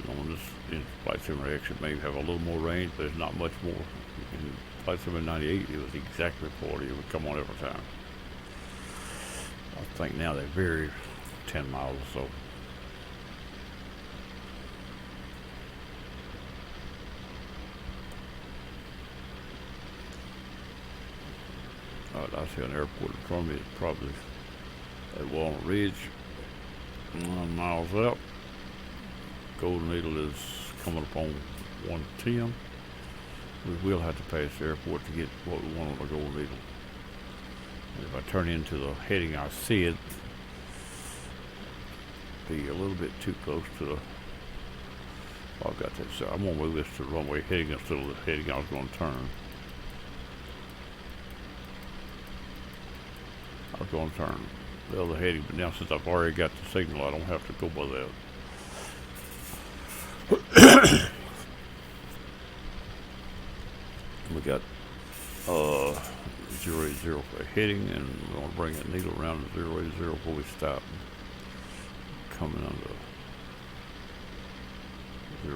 A: On this Flight Simulator X, it may have a little more range, but it's not much more. In Flight Simulator 98, it was exactly 40. It would come on every time. I think now they vary 10 miles or so. I see an airport in front of me. It's probably at Walnut Ridge, 1 miles up. Golden Needle is coming up on 110. We will have to pass the airport to get what we want on the Golden Needle. And if I turn into the heading I see it, be a little bit too close to the, I've got that, so I'm going to move this to the runway heading instead of the heading I was going to turn. I was going to turn the other heading, but now since I've already got the signal, I don't have to go by that. We got 080 for heading, and we're going to bring that needle around to 080 before we stop. Coming under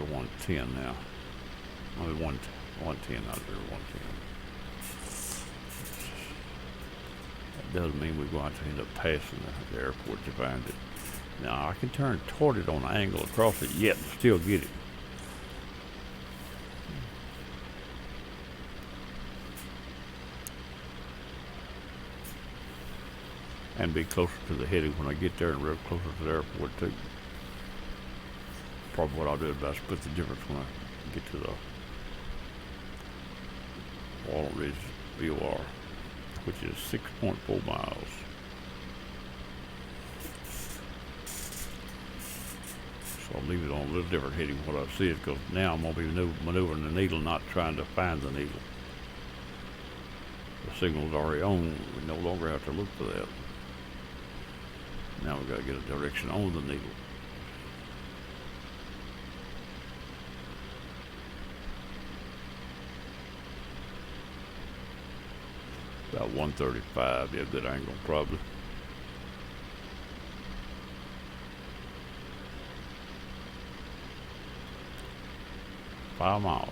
A: 0110 now. I mean 110, not 0110. That doesn't mean we're going to end up passing the airport to find it. Now I can turn toward it on an angle across it yet and still get it. And be closer to the heading when I get there and real closer to the airport too. Probably what I'll do is about split the difference when I get to the Walnut Ridge VOR, which is 6.4 miles. So I'll leave it on a little different heading what I see it, because now I'm going to be maneuvering the needle, not trying to find the needle. The signal's already on. We no longer have to look for that. Now we've got to get a direction on the needle. About 135, yeah, good angle probably. $5 miles.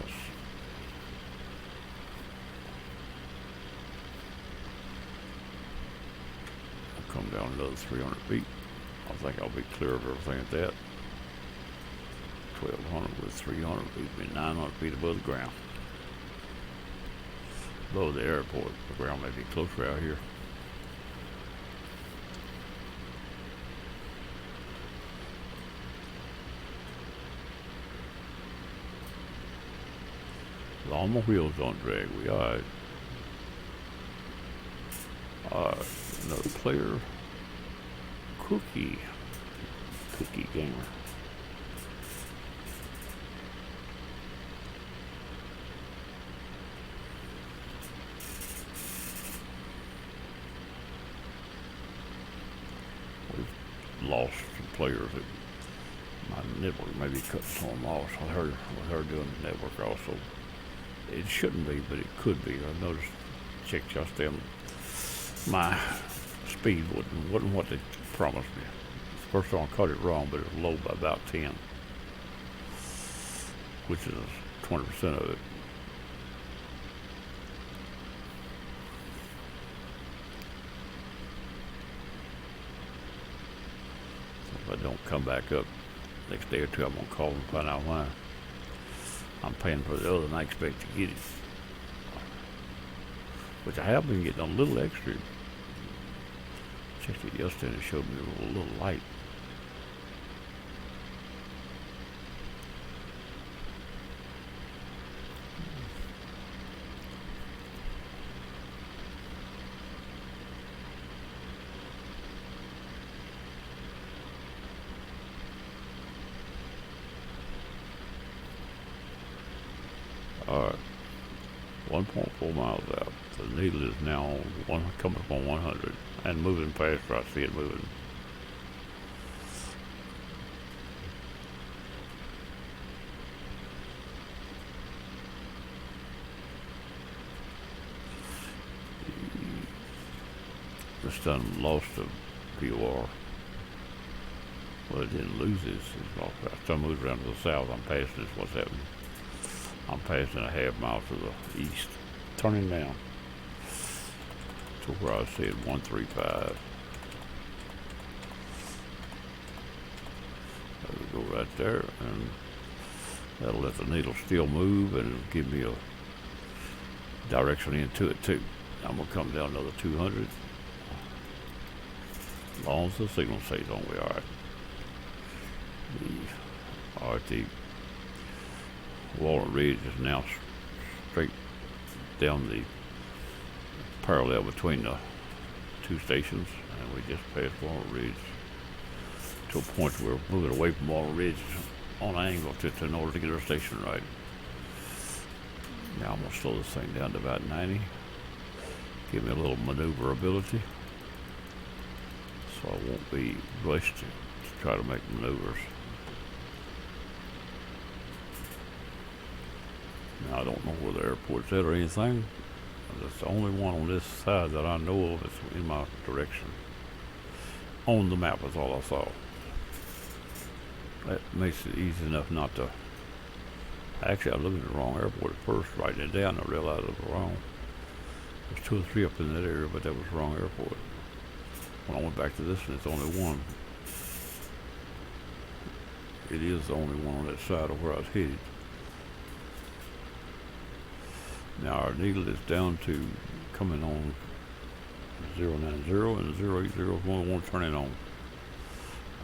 A: I'll come down another 300 feet. I think I'll be clear of everything at that. 1200 with 300 feet, be 900 feet above the ground. Below the airport, the ground may be closer out here. All my wheels don't drag. We alright. Alright, another player. Cookie gamer. We've lost some players. My network may be cutting some off. I heard doing the network also. It shouldn't be, but it could be. I noticed, checked just then, my speed wasn't what they promised me. First time I caught it wrong, but it was low by about 10, which is 20% of it. If I don't come back up next day or two, I'm gonna call and find out why. I'm paying for the other than I expect to get it, which I have been getting a little extra. Checked it yesterday and it showed me a little light. Alright, 1.4 miles out. The needle is now coming up on 100 and moving faster. I see it moving. This done lost a POR. Well, it didn't lose this. It's lost. I still moved around to the south. I'm passing this. What's happening? I'm passing a half mile to the east, turning down to where I said 135. That'll go right there, and that'll let the needle still move, and it'll give me a direction into it too. I'm gonna come down another 200. As long as the signal stays on, we are the Walnut Ridge is now straight down the parallel between the two stations, and we just passed Walnut Ridge to a point where we're moving away from Walnut Ridge on an angle in order to get our station right. Now I'm going to slow this thing down to about 90, give me a little maneuverability so I won't be rushed to try to make maneuvers. Now I don't know where the airport's at or anything. That's the only one on this side that I know of that's in my direction. On the map is all I saw. That makes it easy enough not to... Actually, I looked at the wrong airport at first, writing it down, I realized it was wrong. There's 2 or 3 up in that area, but that was the wrong airport. When I went back to this one, it's only one. It is the only one on that side of where I was headed. Now our needle is down to coming on 090 and 080 is one I want to turn it on.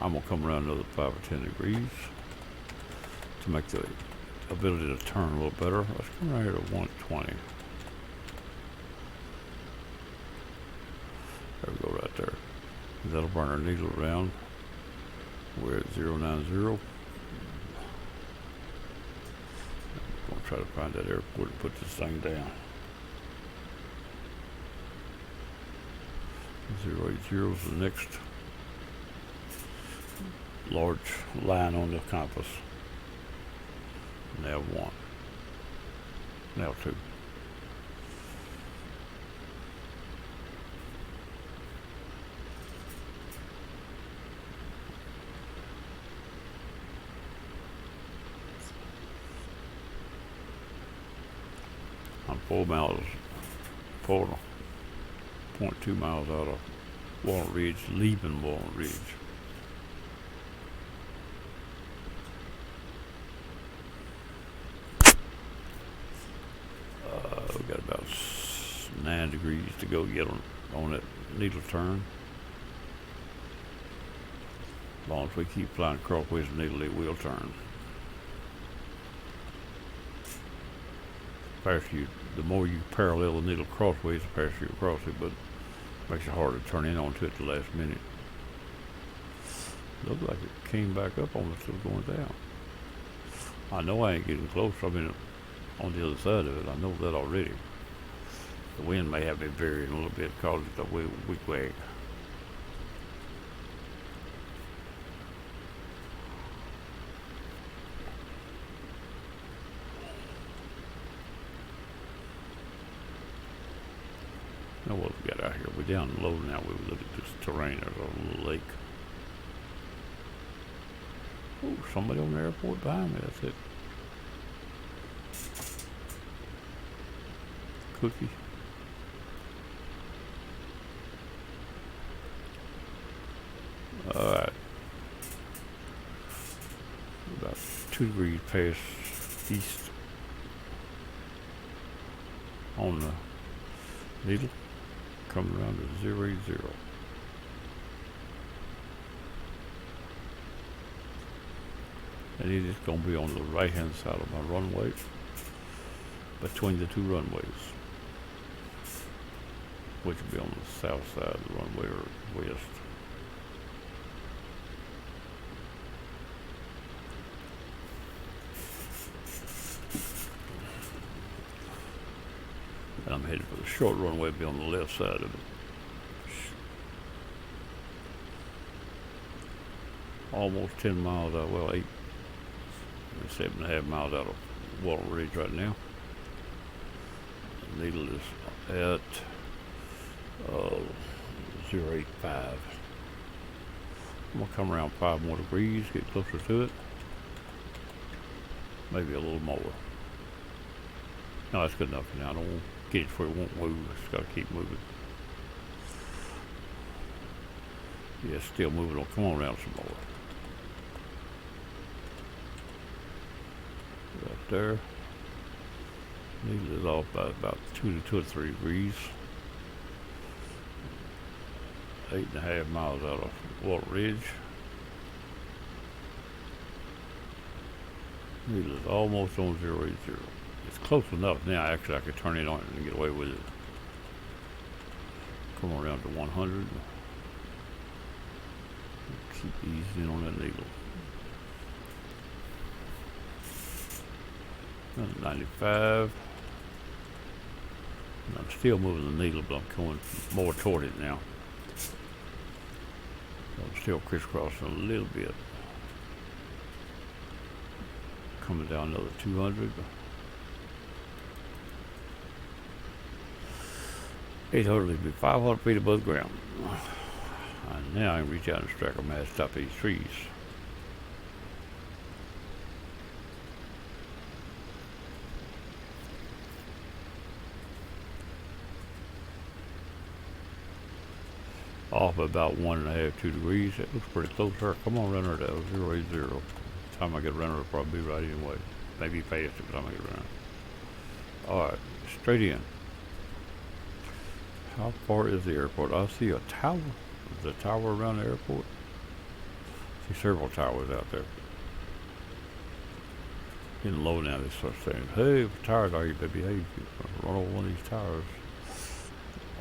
A: I'm going to come around another 5 or 10 degrees to make the ability to turn a little better. Let's come right here to 120. There we go, right there. That'll burn our needle around. We're at 090. try to find that airport and put this thing down. 080 is the next large line on the compass. Nav 1. Nav 2. I'm 4.2 miles out of Walnut Ridge, leaving Walnut Ridge. We've got about 9 degrees to go get on that needle turn. As long as we keep flying crossways the needle, it will turn. The more you parallel the needle crossways, the faster you cross it, but it makes it harder to turn in onto it at the last minute. Looks like it came back up on us, still going down. I know I ain't getting close. I mean, on the other side of it, I know that already. The wind may have been varying a little bit because it's a weak wag. Now what we got out here? We're down low now. We look at this terrain. There's a little lake. Oh, somebody on the airport behind me. That's it. Cookie. Alright. About 2 degrees past east on the needle. Coming around to 080. And it is going to be on the right hand side of my runway, between the 2 runways, which will be on the south side of the runway or west. And I'm headed for the short runway, be on the left side of it. Almost 10 miles out, well 7.5 miles out of Walnut Ridge right now. The needle is at 085. I'm going to come around 5 more degrees, get closer to it. Maybe a little more. No, that's good enough for now. I don't want to get it where it won't move. It's got to keep moving. Yeah, it's still moving on. Come on around some more. Right there. Needle is off by about 2 or 3 degrees. 8.5 miles out of Walnut Ridge. Needle is almost on 080. It's close enough now. Actually, I could turn it on and get away with it. Come around to 100. Keep easing on that needle. 95. And I'm still moving the needle, but I'm going more toward it now. I'm still crisscrossing a little bit. Coming down another 200. 800 leaves me 500 feet above the ground. And now I can reach out and strike a match top of these trees. Off about 1.5, 2 degrees. That looks pretty close there. Come on, runner, that was 080. By the time I get a runner, it'll probably be right anyway. Maybe faster by the time I get a runner. Alright, straight in. How far is the airport? I see a tower. Is there a tower around the airport? I see several towers out there. Getting low now, they start saying, hey, what towers are you, baby? Hey, you run over one of these towers.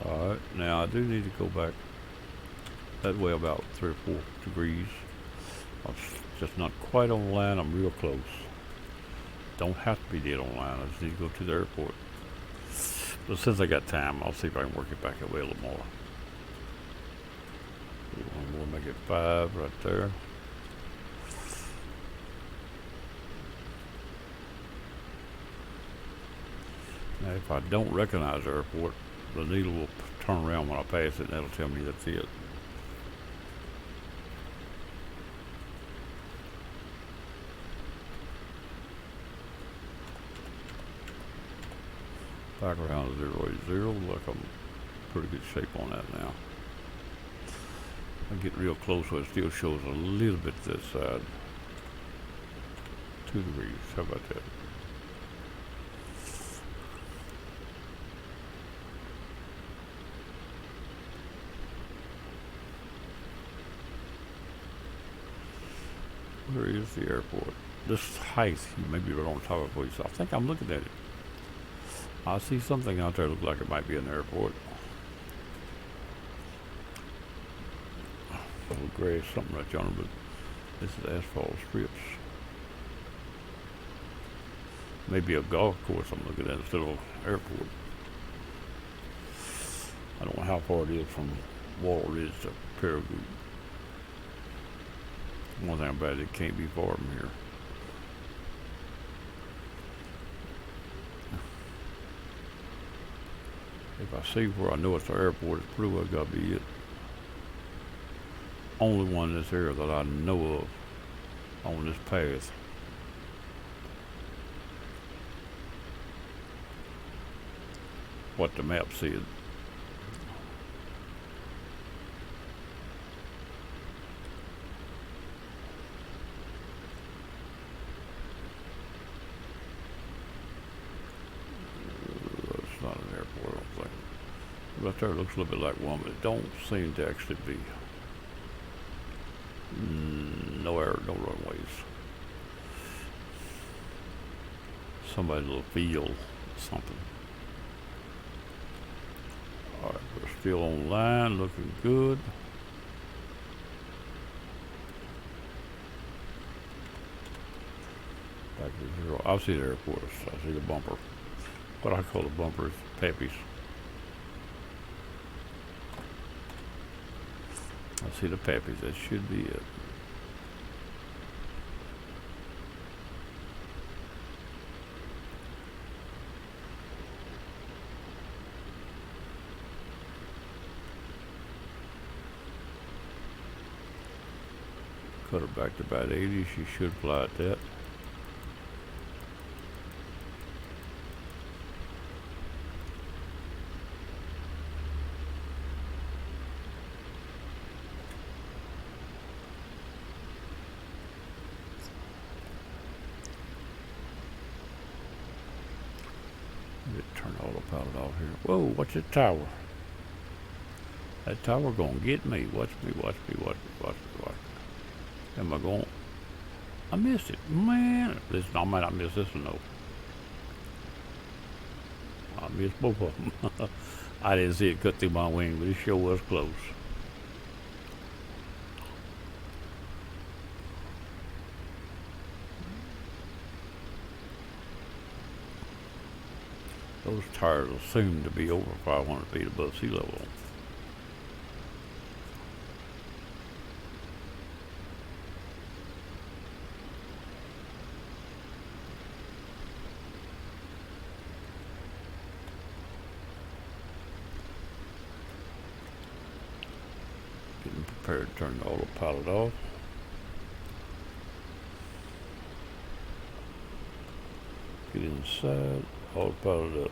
A: Alright, now I do need to go back that way about 3 or 4 degrees. I'm just not quite on the line, I'm real close. don't have to be dead online. I just need to go to the airport. But since I got time, I'll see if I can work it back away a little more. One more, make it 5 right there. Now, if I don't recognize the airport, the needle will turn around when I pass it, and that'll tell me that's it. Back around 080, look, I'm in pretty good shape on that now. I get real close so it still shows a little bit this side. 2 degrees, how about that? Where is the airport? This height, you may be right on top of it. I think I'm looking at it. I see something out there that looks like it might be an airport. A little grass, something right yonder, but this is asphalt strips. Maybe a golf course I'm looking at instead of an airport. I don't know how far it is from Wall Ridge to Paragould. One thing about it can't be far from here. If I see where I know it's the airport, it's pretty well gotta be it. Only one in this area that I know of on this path. What the map said. It's not an airport, I don't think. Right there looks a little bit like one, but it don't seem to actually be. No air, no runways. Somebody's little field, something. Alright, we're still online, looking good. Back to 0. I see the airport. I see the bumper. What I call the bumper is Pepe's. I see the Pepe's. That should be it. Cut her back to about 80. She should fly at that. Turn the autopilot off here. Whoa, watch that tower. That tower gonna get me. Watch me, watch me, watch me, watch me, watch me. Am I going? I missed it. Man, this, I might not miss this one though. I missed both of them. I didn't see it cut through my wing, but it sure was close. Those tires will seem to be over 500 feet above sea level. Getting prepared to turn the autopilot off. Get inside, autopilot up.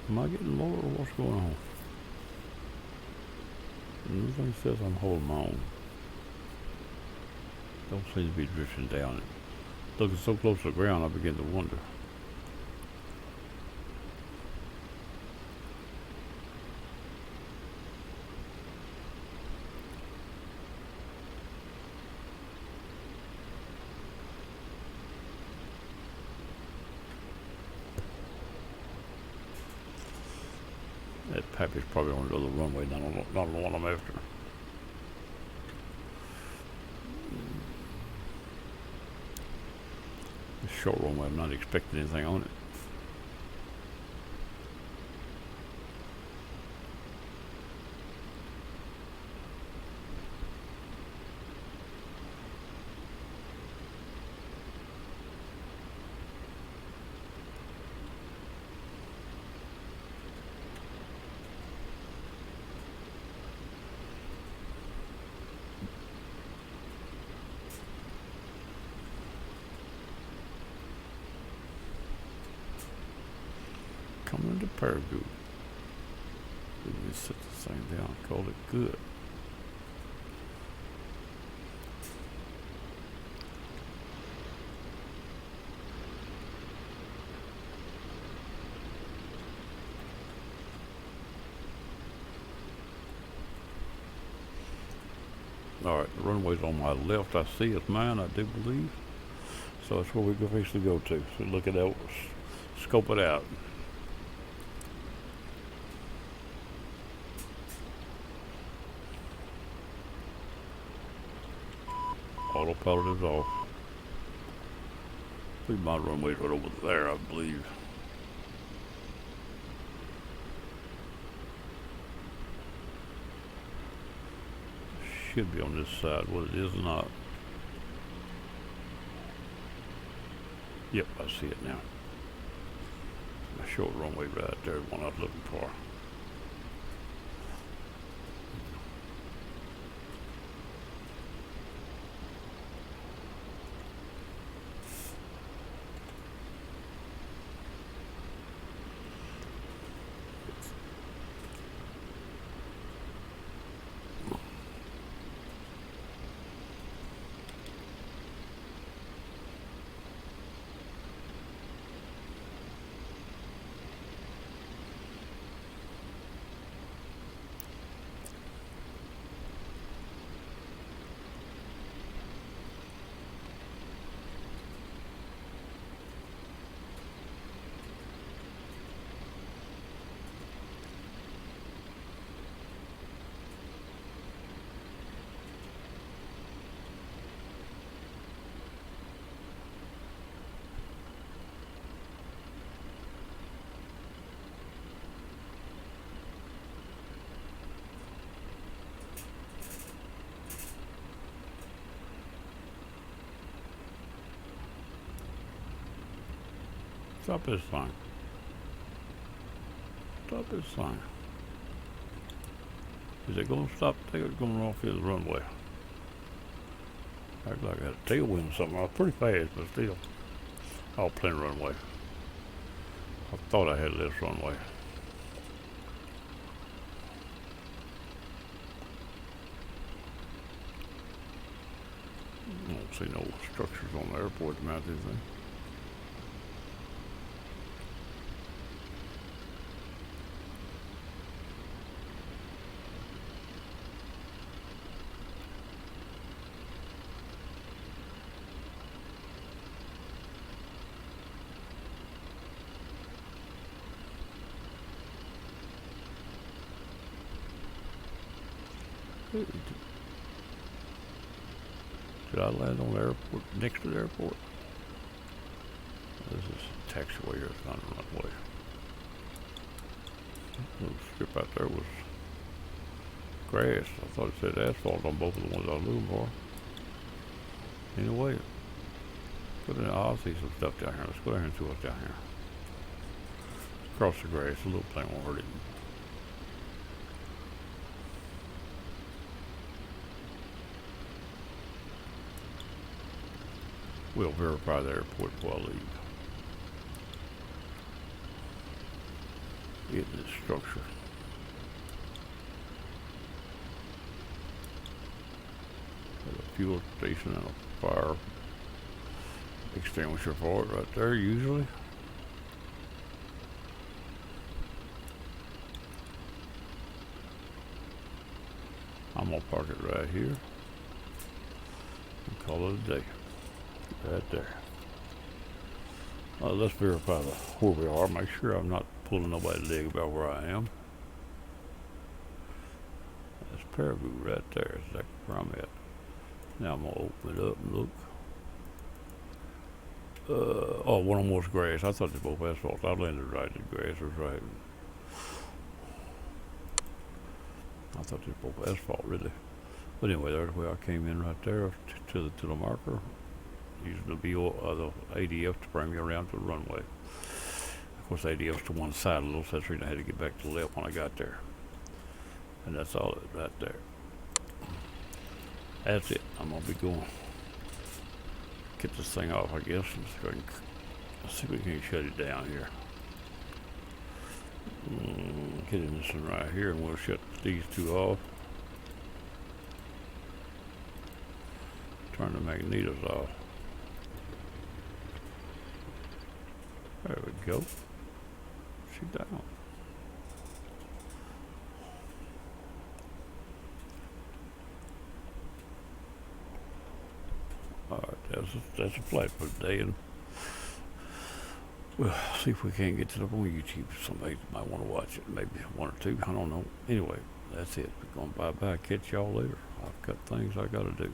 A: Am I getting lower or what's going on? Everything says I'm holding my own. Don't seem to be drifting down it. Looking so close to the ground, I begin to wonder. That pappy's probably on the other runway, not on the one I'm after. This short runway, I'm not expecting anything on it. Coming into Paragould. Let me set this thing down, call it good. Alright, the runway's on my left. I see it's mine, I do believe. So that's where we go basically go to. So look at that, scope it out. Autopilot is off. I believe my runway's right over there, I believe. Should be on this side, what it is not. Yep, I see it now. A short runway right there, the one I was looking for. Stop this thing. Stop this thing. Is it going to stop? I think it's going to run off the runway. Act like I had a tailwind or something. I was pretty fast, but still. Oh, plenty of runway. I thought I had less runway. I don't see no structures on the airport to mount anything. Did I land on the airport, next to the airport? This is a taxiway here, it's not a runway. That little strip out there was grass. I thought it said asphalt on both of the ones I was looking for. Anyway, I'll see some stuff down here. Let's go down here and see what's down here. Across the grass, a little plane won't hurt it. We'll verify the airport before I leave. In this structure. There's a fuel station and a fire extinguisher for it right there usually. I'm gonna park it right here and call it a day. Right there. Let's verify where we are. Make sure I'm not pulling nobody's leg about where I am. That's Paragould right there. That's exactly where I'm at. Now I'm gonna open it up and look. Oh, one of them was grass. I thought they were both asphalt. I landed right. The grass was right. I thought they were both asphalt, really. But anyway, there's where I came in right there to the marker, using the the ADF to bring me around to the runway. Of course, ADF's to one side a little, so that's the reason I had to get back to the left when I got there. And that's all it right there. That's it. I'm gonna be going. Get this thing off, I guess. Let's see if we can shut it down here. Get in this one right here, and we'll shut these two off. Turn the magnetos off. There we go. She's down. Alright, that's a flight for today, and we'll see if we can't get it up on YouTube. Somebody might want to watch it, maybe one or two, I don't know. Anyway, that's it. We're going bye-bye. Catch y'all later. I've got things I gotta do.